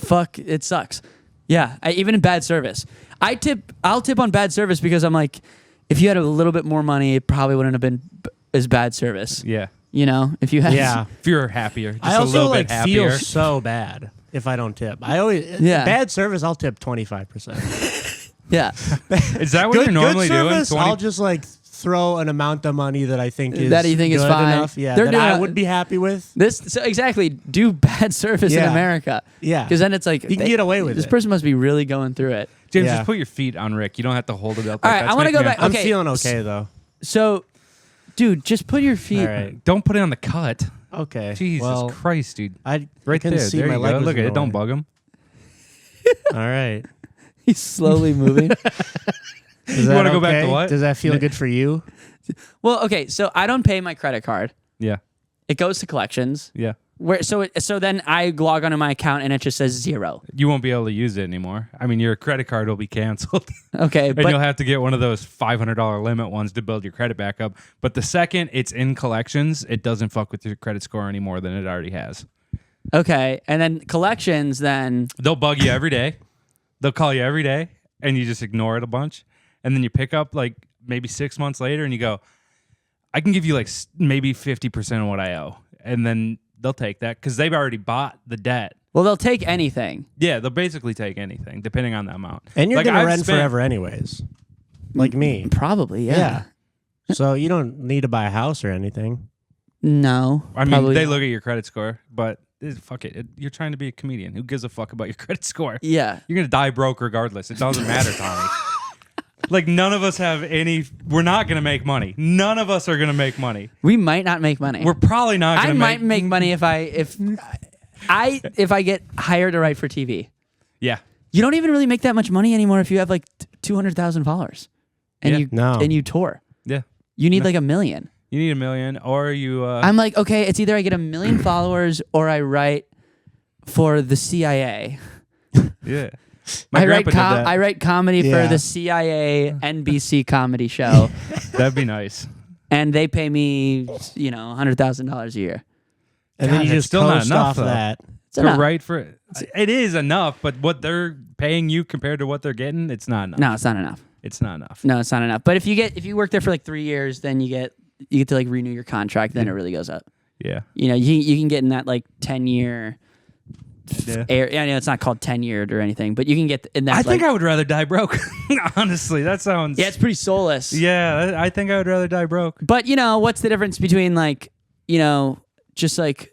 fuck. It sucks. Yeah, even in bad service, I'll tip on bad service because I'm like, if you had a little bit more money, it probably wouldn't have been as bad service. Yeah, You know, if you had. Yeah. if you're happier, just I a also little like bit happier. feel so bad if I don't tip. I always bad service. I'll tip 25%. Yeah. Is that what you're normally good doing? service, I'll just like throw an amount of money that I think is That you think is good fine. enough. Yeah, They're that doing I a- would be happy with. So exactly, do bad service in Yeah. America. Yeah. Because then it's like You can get away with this it. person must be really going through it. James, Yeah. just put your feet on Rick. You don't have to hold it up. All like right, that's I wanna making go me back- I'm Okay, feeling okay though. So, dude, just put your feet. All right. Don't put it on the cut. Okay. Jesus well, Christ, dude. I Right can there. see there my you leg go. was Look at in it. the Don't way. bug him. All right. He's slowly moving. Does wanna that go back to okay? what? Does that feel good for you? Well, okay, so I don't pay my credit card. Yeah. It goes to collections. Yeah. So then I log onto my account and it just says 0. You won't be able to use it anymore. I mean, your credit card will be canceled. Okay, And you'll have to get one of those $500 limit ones to build your credit back up. But the second it's in collections, it doesn't fuck with your credit score any more than it already has. okay, and then collections. Then They'll bug you every day. They'll call you every day, and you just ignore it a bunch. And then you pick up like maybe 6 months later, and you go, I can give you like maybe 50% of what I owe. And then they'll take that because they've already bought the debt. well, they'll take anything. Yeah, they'll basically take anything depending on the amount. And you're Like, gonna I've rent spent- forever anyways, like me. Probably, yeah. So you don't need to buy a house or anything. No, I mean, probably they not. look at your credit score, but fuck it. You're trying to be a comedian. Who gives a fuck about your credit score? Yeah. You're going to die broke regardless. It doesn't matter, Tommy. Like, none of us have any. We're not going to make money. None of us are going to make money. We might not make money. We're probably not going I to might make money if I get hired to write for TV. Yeah. You don't even really make that much money anymore if you have like 200,000 followers, and Yeah. you tour. Yeah. You need like $1 million. You need $1 million, or you. I'm like, okay, it's either I get 1 million followers or I write for the CIA. Yeah. I write grandpa did that. I write comedy Yeah. for the CIA NBC comedy show, That'd be nice. and they pay me, $100,000 a year. And God, then you that's just still not coast enough, off though. that. It's To enough. write for it is enough, but what they're paying you compared to what they're getting, it's not enough. No, it's not enough. It's not enough. No, it's not enough. But if you work there for like 3 years, then you get to like renew your contract. Then it really goes up. Yeah. You can get in that like 10-year it's not called tenured or anything, but you can get in that. I think I would rather die broke. Honestly, that sounds. Yeah, it's pretty soulless. Yeah, I think I would rather die broke. But what's the difference between just like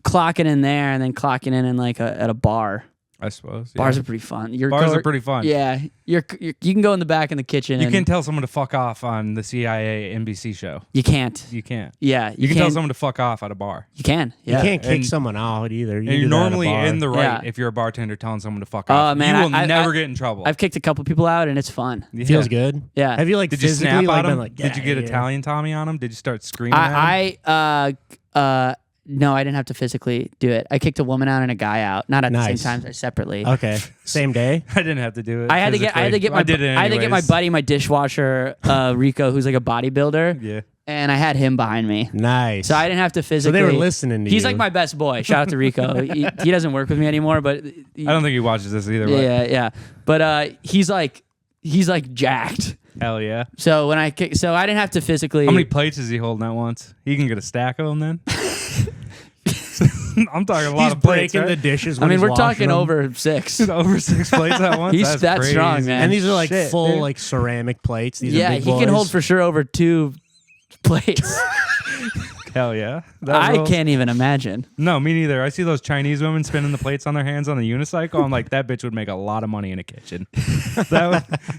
clocking in there and then clocking in like at a bar? I suppose bars are pretty fun. Bars are pretty fun. Yeah, you can go in the back in the kitchen. You can tell someone to fuck off on the CIA NBC show. You can't. You can't. Yeah, you can tell someone to fuck off at a bar. You can. Yeah. You can't kick someone out either. And you're normally in the right if you're a bartender telling someone to fuck off. Man, you will never get in trouble. I've kicked a couple people out and it's fun. It feels good. Yeah. Have you did you snap like, at them? like, did you get Italian Tommy on them? Did you start screaming at them? No, I didn't have to physically do it. I kicked a woman out and a guy out, not at the same time, separately. Okay, same day. I didn't have to do it. I had to get my buddy, my dishwasher, Rico, who's like a bodybuilder. Yeah. And I had him behind me. Nice. So I didn't have to physically. So they were listening to you. He's like my best boy. Shout out to Rico. he doesn't work with me anymore, but I don't think he watches this either. Yeah. But he's like jacked. Hell yeah. So when I didn't have to physically. How many plates is he holding at once? He can get a stack of them then. I'm talking a lot He's of plates. breaking the dishes. When we're talking over 6. Over 6 plates at once. He's that strong, man. And these are like Shit, full dude. like ceramic plates. These are big he can boys. hold for sure over 2 plates. Hell yeah. I can't even imagine. No, me neither. I see those Chinese women spinning the plates on their hands on the unicycle. I'm like, that bitch would make a lot of money in a kitchen.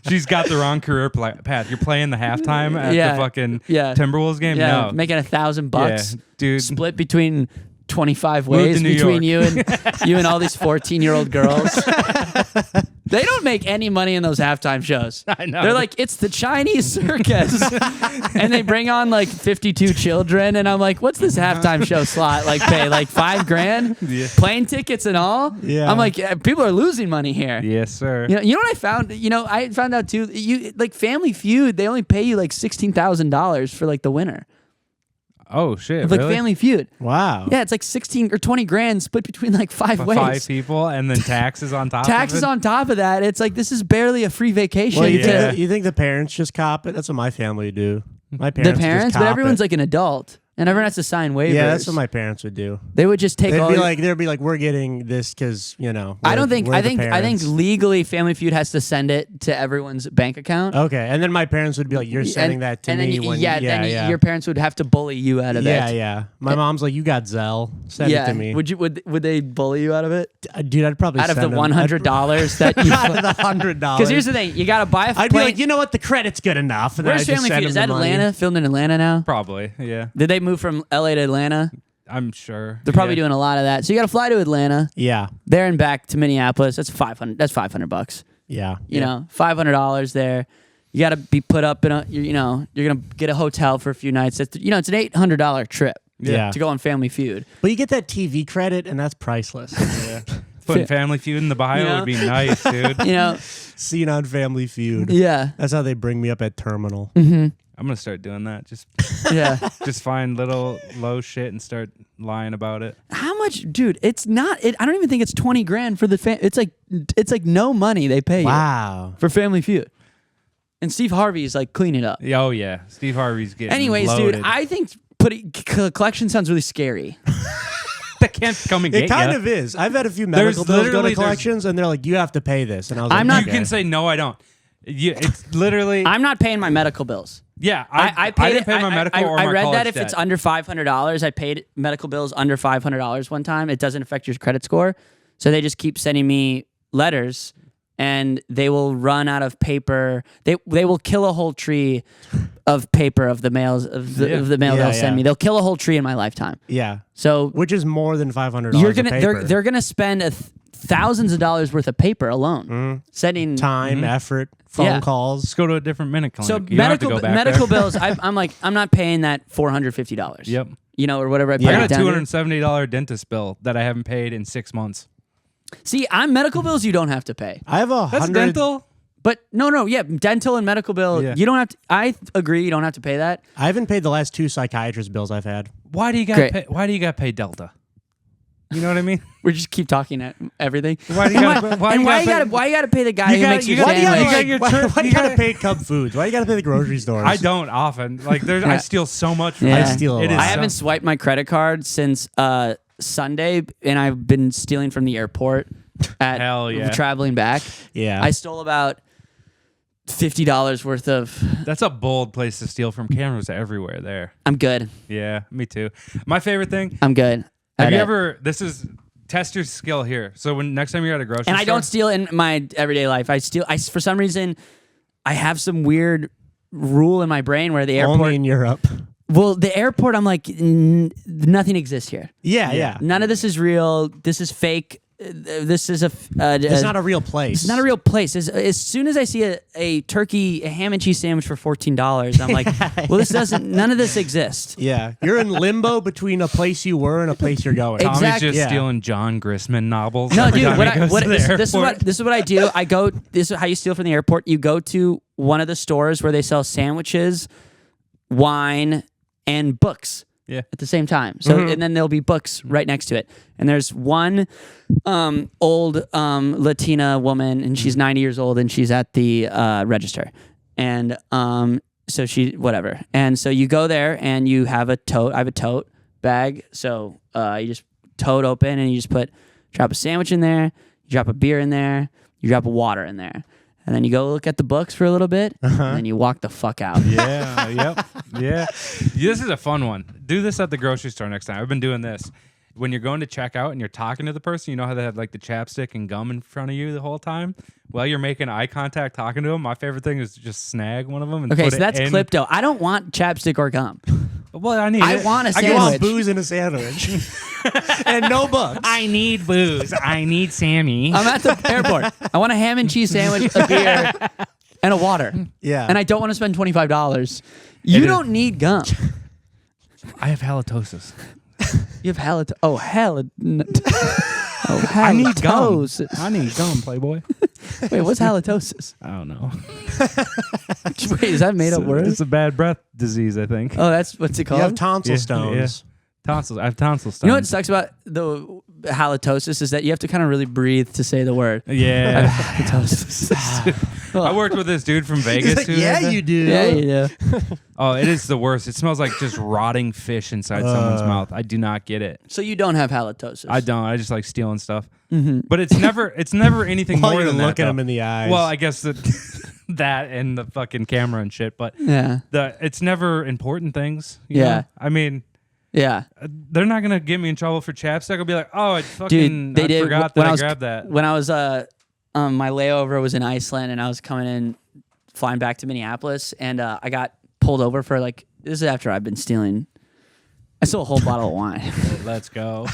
She's got the wrong career path. You're playing the halftime at the fucking Timberwolves game? Yeah, No. making $1,000. Yeah, dude. Split between 25 ways between you and all these 14-year-old girls. They don't make any money in those halftime shows. I know. They're like, it's the Chinese circus. And they bring on like 52 children. And I'm like, what's this halftime show slot? Like pay like $5,000? Yeah. Plane tickets and all? Yeah. I'm like, people are losing money here. Yes, sir. You know what I found? I found out too, like Family Feud, they only pay you like $16,000 for like the winner. Oh, shit. Like really? Family Feud. Wow. Yeah, it's like 16 or 20 grand split between like 5 ways. 5 people and then taxes on top Taxes of it? on top of that. It's like, this is barely a free vacation. Well, Yeah. you think the parents just cop it? That's what my family would do. My parents. The parents, just but cop everyone's it. like an adult. And everyone has to sign waivers. Yeah, that's what my parents would do. They would just take They'd all. be like, we're getting this because I don't think. we're I the think. I think parents." legally, Family Feud has to send it to everyone's bank account. Okay, and then my parents would be like, "You're sending that to and me then, when then your parents would have to bully you out of it. yeah. My mom's like, "You got Zelle, send it to me." Would they bully you out of it? Dude, I'd probably Out of the send them- $100 that you. out of the $100. Because here's the thing, you gotta buy a I'd be plane. like, you know what, the credit's good enough. And then Where's I just Family send Feud? Is them that the money. Atlanta? Filmed in Atlanta now? Probably, yeah. Did they move from LA to Atlanta? I'm sure. They're probably doing a lot of that. So you got to fly to Atlanta, Yeah, there and back to Minneapolis. That's $500. That's $500. yeah. You know, $500 there. You got to be put up in a. You're gonna get a hotel for a few nights. It's an $800 trip. Yeah. To go on Family Feud. But you get that TV credit, and that's priceless. Yeah. Putting Family Feud in the bio would be nice, dude. Seen on Family Feud. Yeah. That's how they bring me up at Terminal. I'm gonna start doing that. Just Yeah. just find little low shit and start lying about it. How much, dude? It's not. I don't even think it's 20 grand for the. It's like no money they pay you Wow. for Family Feud. And Steve Harvey's like clean it up. Oh yeah, Steve Harvey's getting. Anyways, loaded. dude, I think putting collection sounds really scary. That can't come and get It kind ya. of is. I've had a few medical bills go literally- to collections, and they're like, "You have to pay this," and I was like, I'm not- You can say no, I don't. It's literally. I'm not paying my medical bills. Yeah, I I paid didn't pay my medical or I my read college that if debt. it's under $500, I paid medical bills under $500 one time. It doesn't affect your credit score, so they just keep sending me letters, and they will run out of paper. They will kill a whole tree of paper of the mails of the mail Yeah, they'll send yeah. me. They'll kill a whole tree in my lifetime. Yeah, So which is more than $500. you're of gonna paper. they're gonna spend thousands of dollars worth of paper alone sending time, effort, phone Yeah. calls. Just go to a different minute clinic. So You don't have to medical go back medical there. bills. I'm like, I'm not paying that $450. Yep. Or whatever I paid. I it got a down to. $270 dentist bill that I haven't paid in 6 months. See, I'm medical bills. You don't have to pay. I have That's 100. dental. But no, yeah, dental and medical bill. Yeah. You don't have to. I agree. You don't have to pay that. I haven't paid the last 2 psychiatrist bills I've had. Why do you got Great. pay? Why do you got to pay Delta? You know what I mean? We just keep talking at everything. Why do you gotta- why you gotta pay- why you gotta pay the guy You who gotta- makes you your gotta- sandwich? you got your Why, trip- why you you gotta gotta- pay Cub Foods? Why you gotta pay the grocery stores? I don't often. Like, I steal so much from Yeah. I steal a It lot. is I haven't swiped my credit card since Sunday, and I've been stealing from the airport at Hell yeah. traveling back. Yeah. I stole about $50 worth of. That's a bold place to steal from. Cameras everywhere there. I'm good. Yeah, me too. My favorite thing. I'm good. Have at you it. ever? This is test your skill here. So when next time you're at a grocery And store, I don't steal in my everyday life. I steal. For some reason, I have some weird rule in my brain where the airport. Only in Europe. Well, the airport, I'm like, nothing exists here. Yeah. None of this is real. This is fake. This is It's not a real place. It's not a real place. As soon as I see a ham and cheese sandwich for $14, I'm like, well, this doesn't. None of this exists. Yeah. You're in limbo between a place you were and a place you're going. Exactly. Tommy's just Yeah. stealing John Grissman novels. No, every dude. time he goes to the airport. This is what I do. I go. This is how you steal from the airport. You go to one of the stores where they sell sandwiches, wine, and books. Yeah. At the same time. So and then there'll be books right next to it. And there's one old Latina woman, and she's 90 years old, and she's at the register. And so she whatever. And so you go there and you have a tote. I have a tote bag. So you just tote open and you just drop a sandwich in there, you drop a beer in there, you drop a water in there. And then you go look at the books for a little bit, and then you walk the fuck out. Yeah, yep, yeah. This is a fun one. Do this at the grocery store next time. I've been doing this. When you're going to check out and you're talking to the person, you know how they have like the chapstick and gum in front of you the whole time? Well, you're making eye contact talking to them. My favorite thing is to just snag one of them and Okay, put so it that's in. klepto. I don't want chapstick or gum. Well, I need I it. want a I sandwich. want booze in a sandwich. And no books. I need booze. I need Sammy. I'm at the airport. I want a ham and cheese sandwich, a beer, and a water. Yeah. And I don't want to spend $25. You don't need gum. I have halitosis. You have halitosis. Oh, oh, I need gum. halitosis. I need gum, Playboy. Wait, what's halitosis? I don't know. Wait, is that made up word? It's a bad breath disease, I think. Oh, that's what's it You have called? tonsil Yeah, stones. Tonsils. I have tonsil stones. You know what sucks about the halitosis is that you have to kind of really breathe to say the word. Yeah. Halitosis. I worked with this dude from He's Vegas. like, who yeah, had that. you do. Yeah, you do. Oh, it is the worst. It smells like just rotting fish inside someone's mouth. I do not get it. So you don't have halitosis. I don't. I just like stealing stuff. But it's never anything While more you're than that. looking though. him in the eyes. Well, I guess that and the fucking camera and shit. But Yeah. it's never important things. you Yeah. know? I mean, Yeah. they're not gonna get me in trouble for chapstick. I'll be like, oh, I fucking Dude, they I did. forgot when that I was, grabbed that. When I was my layover was in Iceland, and I was coming in, flying back to Minneapolis, and I got pulled over for like, this is after I've been stealing. I stole a whole bottle of wine Let's go.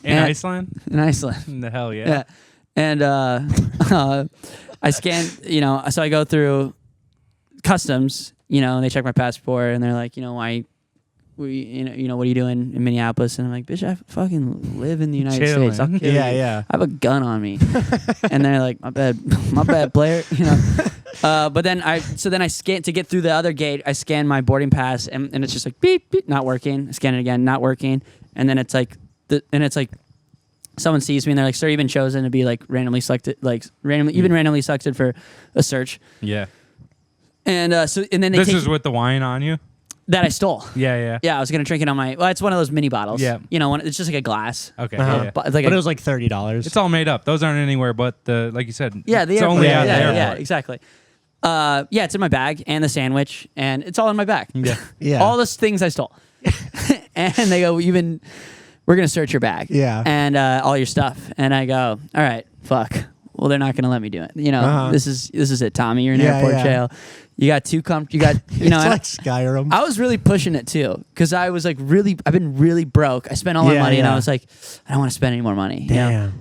In And- Iceland? in Iceland. In the hell yeah. Yeah. And I scanned, so I go through customs, and they check my passport, and they're like, why, what are you doing in Minneapolis? And I'm like, bitch, I fucking live in the United Chilling. States. I'll kill Yeah, you. yeah. I have a gun on me. And they're like, my bad, player. But then I scan to get through the other gate. I scan my boarding pass, and it's just like beep, beep, not working. I scan it again, not working. And then it's like, someone sees me and they're like, sir, you've been chosen to be like randomly selected, you've been randomly selected for a search. Yeah. And and then they This take is with the wine on you? that I stole. Yeah, yeah. Yeah, I was gonna drink it on my. Well, it's one of those mini bottles. Yeah. It's just like a glass. Okay. Uh-huh. Yeah. But it's like But it was like $30. It's all made up. Those aren't anywhere but the, like you said. yeah, the it's airport. only yeah, at the yeah, airport. exactly. Yeah, it's in my bag and the sandwich, and it's all in my bag. Yeah. Yeah. All those things I stole. And they go, we're gonna search your bag. Yeah. And all your stuff. And I go, all right, fuck. Well, they're not gonna let me do it. This is it, Tommy. You're in Yeah, airport yeah. jail. You got you got It's and like Skyrim. I was really pushing it too, because I was like I've been really broke. I spent all my Yeah, money, and I yeah. was like, I don't want to spend any more money. Damn.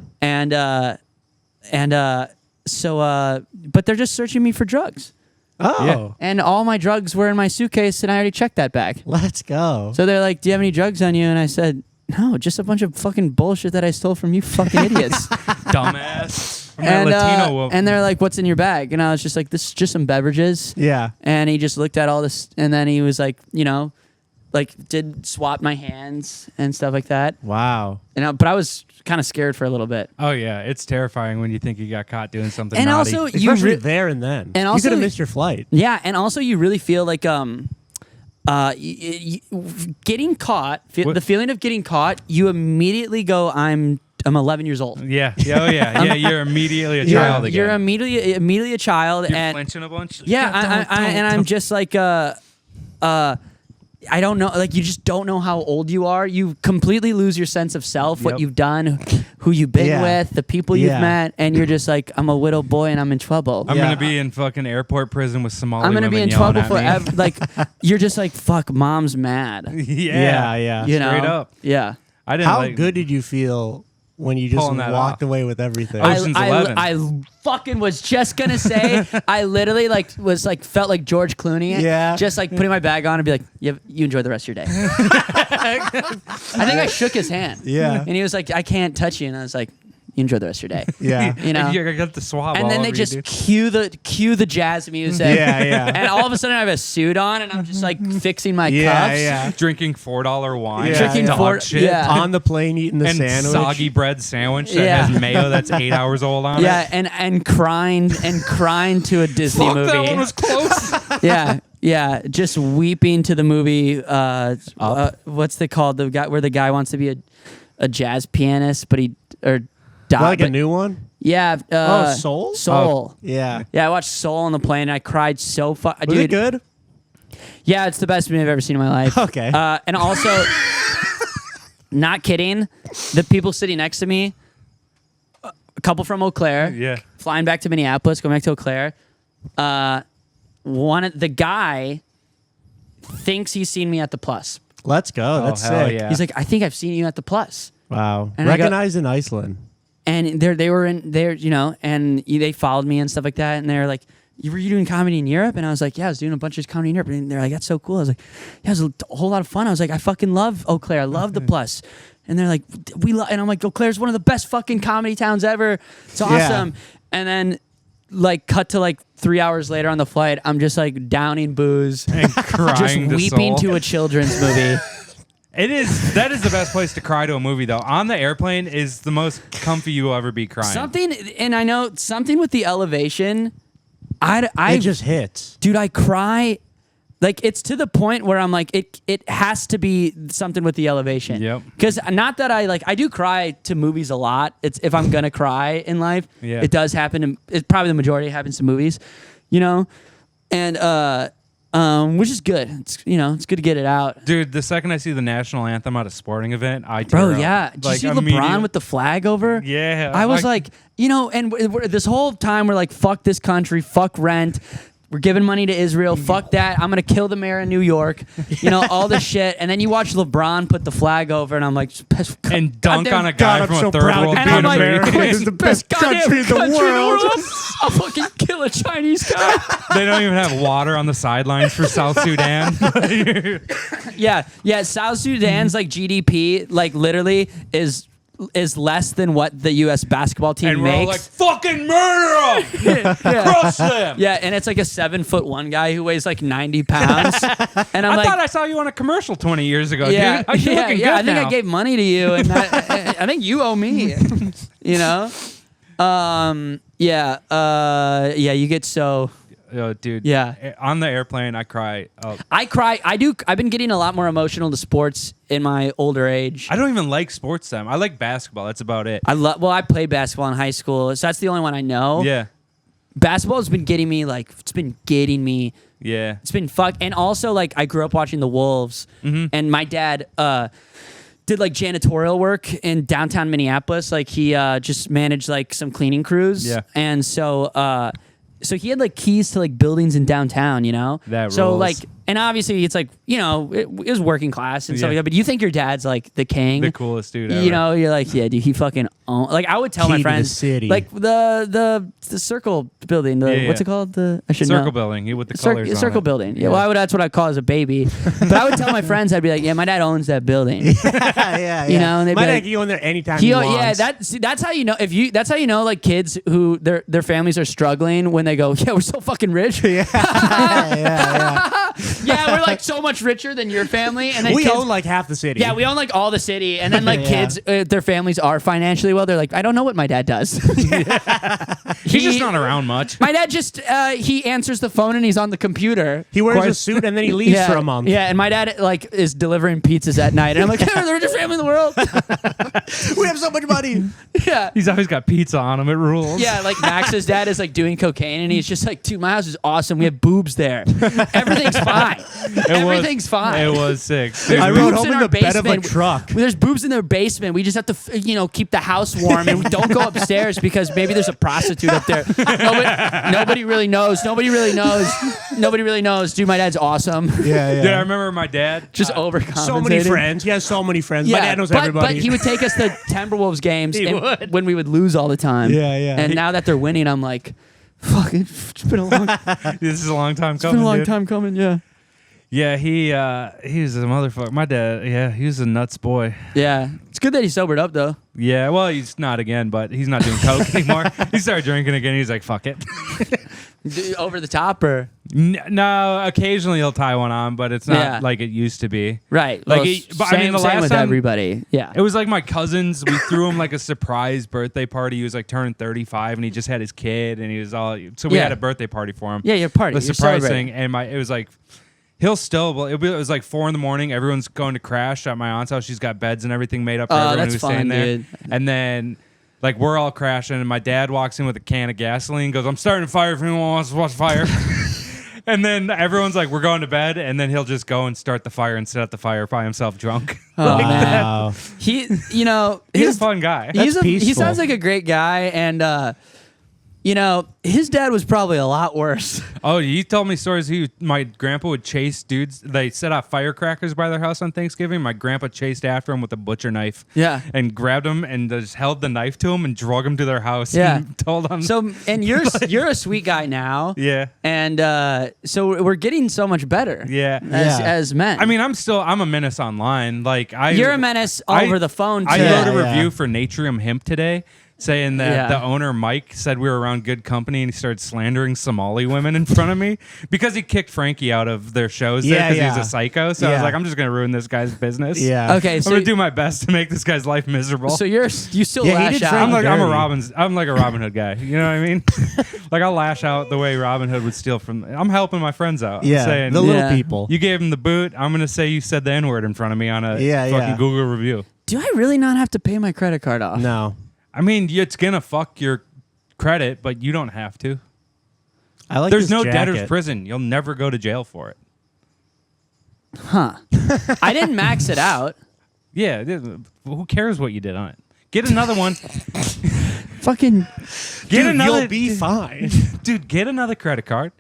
But they're just searching me for drugs, Oh. Yeah. and all my drugs were in my suitcase, and I already checked that bag. Let's go. So they're like, do you have any drugs on you? And I said, no, just a bunch of fucking bullshit that I stole from you fucking idiots. Dumbass. From that Latino woman. And they're like, what's in your bag? And I was just like, this is just some beverages. Yeah. And he just looked at all this, and then he was like, did swap my hands and stuff like that. Wow. But I was kind of scared for a little bit. Oh yeah, it's terrifying when you think you got caught doing something And naughty. also, you Especially there and then. And you also- could have missed your flight. yeah, and also you really feel like getting caught, the feeling of getting caught, you immediately go, I'm 11 years old. Yeah. Oh yeah. Yeah. You're immediately a child again. You're immediately a child. You're and flinching a bunch. Yeah, I'm just like I don't know, like you just don't know how old you are. You completely lose your sense of self, what you've done, who you've been with, the people you've met, and you're just like, I'm a little boy and I'm in trouble. I'm gonna be in fucking airport prison with Somali I'm gonna women be in yelling trouble at me. forever. Like you're just like, fuck, mom's mad. Yeah. You know? Straight up. Yeah. I didn't. How like, good did you feel when you just Pulling that walked off. away with everything? Ocean's 11. I fucking was just gonna say I literally felt like George Clooney. Yeah. Just like putting my bag on and be like, you enjoy the rest of your day. I think I shook his hand. Yeah. And he was like, I can't touch you, and I was like, you enjoy the rest of your day. Yeah. You know. I got the swab. And all then they over just you, dude. cue the jazz music. Yeah. And all of a sudden I have a suit on and I'm just like fixing my cuffs. Yeah. drinking $4 wine, Yeah, drinking yeah. dog shit, yeah. On the plane eating the and sandwich. soggy bread sandwich that Yeah. has mayo that's 8 hours old on Yeah, it. and crying to a Disney Fuck, movie. that one was close. Yeah, just weeping to the movie. What's it called? The guy where the guy wants to be a jazz pianist, but he died. Like a new one? Yeah. Soul? Soul. Yeah. Yeah, I watched Soul on the plane. And I cried so fuck. Was it good? Yeah, it's the best movie I've ever seen in my life. Okay. And also, not kidding, the people sitting next to me, a couple from Eau Claire, Yeah. flying back to Minneapolis, going back to Eau Claire. The guy thinks he's seen me at the Plus. Let's go. That's hell sick. yeah. He's like, I think I've seen you at the Plus. Wow. And I go- Recognized in Iceland. And they were in there, you know, and they followed me and stuff like that. And they're like, were you doing comedy in Europe? And I was like, yeah, I was doing a bunch of comedy in Europe. And they're like, that's so cool. I was like, yeah, it was a whole lot of fun. I was like, I fucking love Eau Claire. I love the Plus. And they're like, and I'm like, Eau Claire's one of the best fucking comedy towns ever. It's awesome. And then like cut to like 3 hours later on the flight, I'm just like downing booze And crying just weeping to to a children's movie. That is the best place to cry to a movie though. On the airplane is the most comfy you will ever be crying. And I know something with the elevation. It just hits. Dude, I cry. Like it's to the point where I'm like, it has to be something with the elevation. Yep. Because not that I do cry to movies a lot. It's if I'm gonna cry in life, Yeah. it does happen. It's probably the majority happens to movies, you know, and which is good. It's it's good to get it out. Dude, the second I see the national anthem at a sporting event, I tear Bro, up. yeah. Did you see immediately. LeBron with the flag over? Yeah. I was like, and this whole time we're like, fuck this country, fuck rent. We're giving money to Israel. Fuck that. I'm going to kill the mayor of New York. All this shit. And then you watch LeBron put the flag over, and I'm like, and dunk on a guy God, from I'm a so third proud world to and be I'm like, country. American. It's the best country in the world. I'll fucking kill a Chinese guy. They don't even have water on the sidelines for South Sudan. Yeah. South Sudan's like GDP, like literally is less than what the U.S. basketball team And we're all like, makes. fucking murder them! Crush them! Yeah, and it's like a 7'1" guy who weighs like 90 pounds. And I'm I like, thought I saw you on a commercial 20 years ago, yeah, dude. You're looking good I think now. I gave money to you, and I think you owe me. You get so. Oh, dude. Yeah. On the airplane, I cry. Oh, I cry. I've been getting a lot more emotional to sports in my older age. I don't even like sports time. I like basketball. That's about it. I played basketball in high school, so that's the only one I know. Yeah. Basketball has been getting me. Yeah. It's been and also like I grew up watching the Wolves, and my dad did like janitorial work in downtown Minneapolis. Like he just managed like some cleaning crews. Yeah. And so he had like keys to like buildings in downtown, That so rules. like, and obviously it's like, it was working class and stuff Yeah. like that, but you think your dad's like the king. The coolest dude ever. You're like, yeah, dude, he fucking like I would tell Key my to the friends city. like the circle building, Yeah. what's it called? I should Circle know. building with the colors on Circle it. building. Yeah, well, that's what I call as a baby. But I would tell my friends, I'd be like, yeah, my dad owns that building. yeah. And they'd My be dad like, can go in there anytime he wants. that's how you know that's how you know like kids who their families are struggling when they go, yeah, we're so fucking rich. yeah. Yeah, we're like so much richer than your family, and then We kids, own like half the city. yeah, we own like all the city, and then like Yeah. kids, their families are financially well. They're like, I don't know what my dad does. He's just not around much. My dad just he answers the phone and he's on the computer. He wears a suit and then he leaves for a month. Yeah, and my dad like is delivering pizzas at night, and I'm like, they're the richest family in the world. We have so much money. Yeah. He's always got pizza on him. It rules. Yeah, like Max's dad is like doing cocaine, and he's just like, dude, my house is awesome. We have boobs there. Everything's fine. Everything's fine. It was sick. There's I boobs rode home in in our the bed of a basement. truck. There's boobs in their basement. We just have to, keep the house warm, and we don't go upstairs because maybe there's a prostitute up there. Nobody really knows. Nobody really knows. Dude, my dad's awesome. Yeah. Dude, I remember my dad. Just overcompensating. So many friends. He has so many friends. My dad knows everybody. But he would take us to Timberwolves games He and would. when we would lose all the time. Yeah. And now that they're winning, I'm like, fuck, it's been a long, This is a long time it's coming. been a long dude. time coming. Yeah. Yeah, he was a motherfucker. My dad, yeah, he was a nuts boy. Yeah. It's good that he sobered up though. Yeah, well, he's not again, but he's not doing coke anymore. He started drinking again. He's like, fuck it. Over the top or No, occasionally he'll tie one on, but it's not Yeah. like it used to be. right. Like, Well, but same, I mean, the same last with time everybody. Yeah. it was like my cousins. We threw him like a surprise birthday party. He was like turning 35, and he just had his kid, and he was all. So we Yeah. had a birthday party for him. Yeah, your party. The You're surprise celebrating. thing, and it was like. He'll still. Well, it was like 4 a.m. Everyone's going to crash at my aunt's house. She's got beds and everything made up for Oh, everyone that's who's fun, staying there. dude. And then, like, we're all crashing, and my dad walks in with a can of gasoline. Goes, "I'm starting a fire if anyone wants to watch fire." And then everyone's like, "We're going to bed," and then he'll just go and start the fire and set up the fire by himself, drunk. Oh, man. Wow. He, He's his, a fun guy. he peaceful. sounds like a great guy, and his dad was probably a lot worse. Oh, he told me stories. My grandpa would chase dudes. They set off firecrackers by their house on Thanksgiving. My grandpa chased after him with a butcher knife. Yeah. And grabbed him and just held the knife to him and drug him to their house. Yeah. And told him. So, and you're a sweet guy now. Yeah. And so we're getting so much better. Yeah. As men. I mean, I'm a menace online. Like you're a menace over the phone too. I Yeah, wrote a yeah. review for Natrium Hemp today, saying that Yeah. the owner Mike said we were around good company, and he started slandering Somali women in front of me because he kicked Frankie out of their shows there Yeah, because yeah. he's a psycho. So I was Yeah. like, I'm just gonna ruin this guy's business. Yeah. Okay, I'm so gonna do my best to make this guy's life miserable. so you still Yeah, he lash did out. I'm like Dirty. I'm like a Robin Hood guy. You know what I mean? Like I'll lash out the way Robin Hood would steal from. I'm helping my friends out. I'm Yeah. saying, The little Yeah. people. you gave him the boot. I'm gonna say you said the N-word in front of me on a Yeah, fucking yeah. Google review. Do I really not have to pay my credit card off? No. I mean, it's gonna fuck your credit, but you don't have to. I like There's this no jacket. debtor's prison. You'll never go to jail for it. Huh. I didn't max it out. Yeah, who cares what you did on it? Get another one. Fucking. Get Dude, another. you'll be fine. Dude, get another credit card.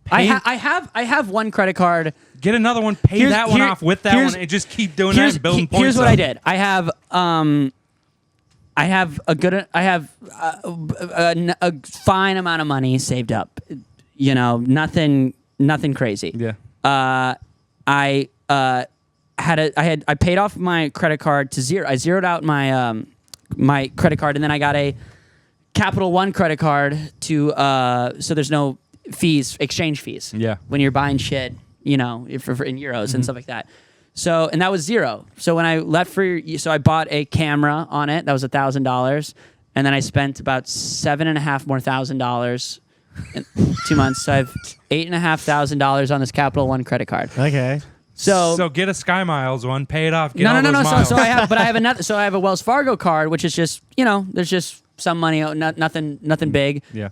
I Pay- have one credit card. Get another one. Pay Here's- that one here- off with that here's- one, and just keep doing that and building points. Here's what up. I did. I have a fine amount of money saved up. Nothing crazy. Yeah. I paid off my credit card to zero. I zeroed out my my credit card, and then I got a Capital One credit card to so there's no exchange fees. Yeah. When you're buying shit, in euros and stuff like that. So, and that was zero. So when I left so I bought a camera on it. That was $1,000, and then I spent about $7,500 more in 2 months. So I have $8,500 on this Capital One credit card. Okay. So get a Sky Miles one, pay it off. Get all No. those So, miles. so I have another. So I have a Wells Fargo card, which is just there's just some money, nothing big. Yeah.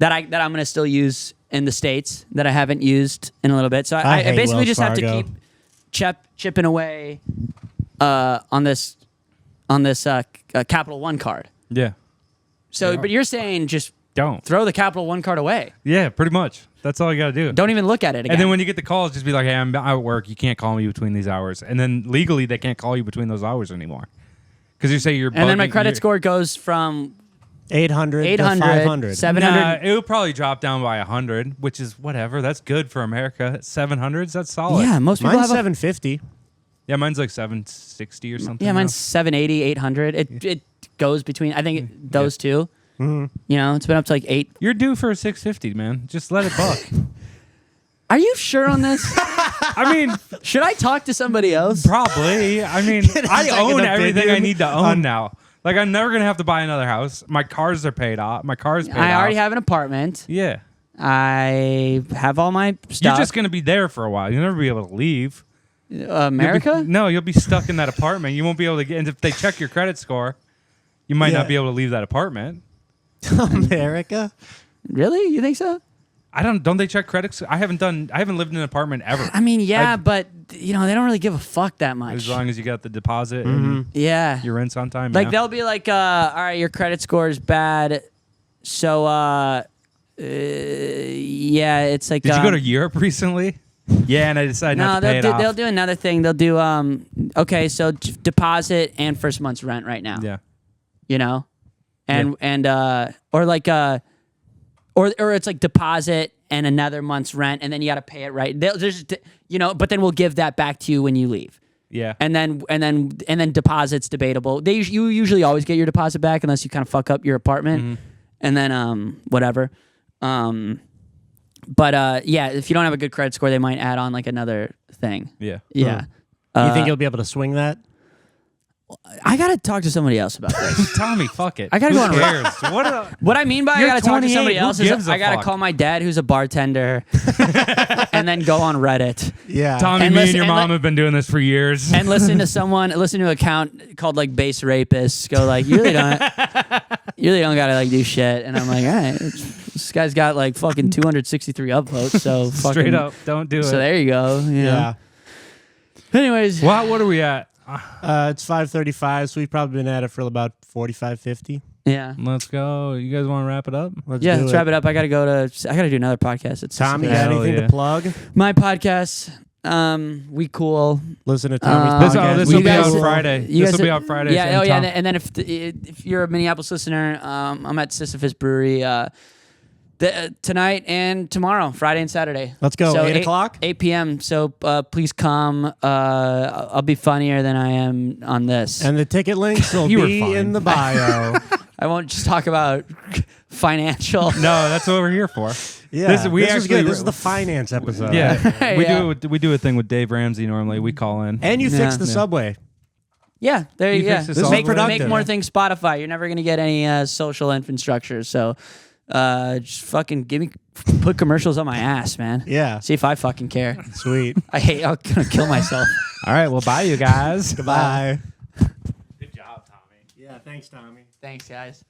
That I'm gonna still use in the States that I haven't used in a little bit. So I I hate basically Wells just have to Fargo. keep chipping away on this Capital One card. Yeah. So, but you're saying just Don't. throw the Capital One card away. Yeah, pretty much. That's all you got to do. Don't even look at it again. And then when you get the calls, just be like, hey, I'm at work. You can't call me between these hours. And then legally, they can't call you between those hours anymore. Because you say you're and then my bugging- credit you're- score goes from 800 to 800, 500. 700. Nah, it would probably drop down by 100, which is whatever. That's good for America. 700s, that's solid. Yeah, most people Mine's have 750. Yeah, mine's like 760 or something. Yeah, now. mine's 780, 800. It goes between, I think, those two. Mm-hmm. It's been up to like 8. You're due for a 650, man. Just let it buck. Are you sure on this? I mean, Should I talk to somebody else? probably. I mean, I own everything I need to own now. Like, I'm never gonna have to buy another house. My cars are paid off. My car's paid off. I already have an apartment. Yeah. I have all my stuff. You're just gonna be there for a while. You'll never be able to leave. America? No, you'll be stuck in that apartment. You won't be able to get. And if they check your credit score, you might not be able to leave that apartment. America? Really? You think so? Don't they check credit? I haven't lived in an apartment ever. I mean, yeah, but they don't really give a fuck that much. As long as you got the deposit and yeah. your rent's on time. Like they'll be like, all right, your credit score is bad, so yeah, it's like. Did you go to Europe recently? Yeah, and I decided not to pay it off. They'll do another thing. They'll do okay, so deposit and first month's rent right now. Yeah. You know, and or like or it's like deposit and another month's rent, and then you got to pay it right. They'll just but then we'll give that back to you when you leave. Yeah. And then deposit's debatable. You usually always get your deposit back unless you kind of fuck up your apartment, and then whatever. But yeah, if you don't have a good credit score, they might add on like another thing. Yeah. Yeah. You think you'll be able to swing that? I gotta talk to somebody else about this. Tommy, fuck it. I gotta Who go on. cares? What I mean by I You're gotta talk to 28. somebody Who else gives is a I gotta fuck? call my dad, who's a bartender, and then go on Reddit Yeah. Tommy, And me listen- and your and mom have been doing this for years. and listen to an account called like Base Rapists. Go like, you really don't gotta like do shit. And I'm like, all right, this guy's got like fucking 263 upvotes. So fucking, Straight up, don't do it. So there you go. You know. Anyways, What are we at? It's 5:35, so we've probably been at it for about 45, 50. yeah. Let's go. You guys want to wrap it up? Let's Yeah, do let's wrap it up. I gotta do another podcast. It's Tommy, Hell got anything yeah. to plug? my podcast. We cool. Listen to Tommy's This podcast. will be guys- out Friday. you This guys- will be out Friday. Yeah, same time. and then if you're a Minneapolis listener, I'm at Sisyphus Brewery tonight and tomorrow, Friday and Saturday. Let's go. So 8 o'clock? 8 p.m. So please come. I'll be funnier than I am on this. And the ticket links will You were be fine. in the bio. I won't just talk about financial. No, that's what we're here for. Yeah, This is actually good. This is the finance episode. Yeah, Yeah. we do a thing with Dave Ramsey normally. We call in. And you Yeah. fixed the subway. Yeah, there you You go. fixed this all Make, the way. make more things Spotify. You're never gonna get any social infrastructure. So just fucking put commercials on my ass, man. Yeah. See if I fucking care. Sweet. I'm gonna kill myself. All right, well, bye, you guys. Goodbye. Good job, Tommy. Yeah, thanks, Tommy. Thanks, guys.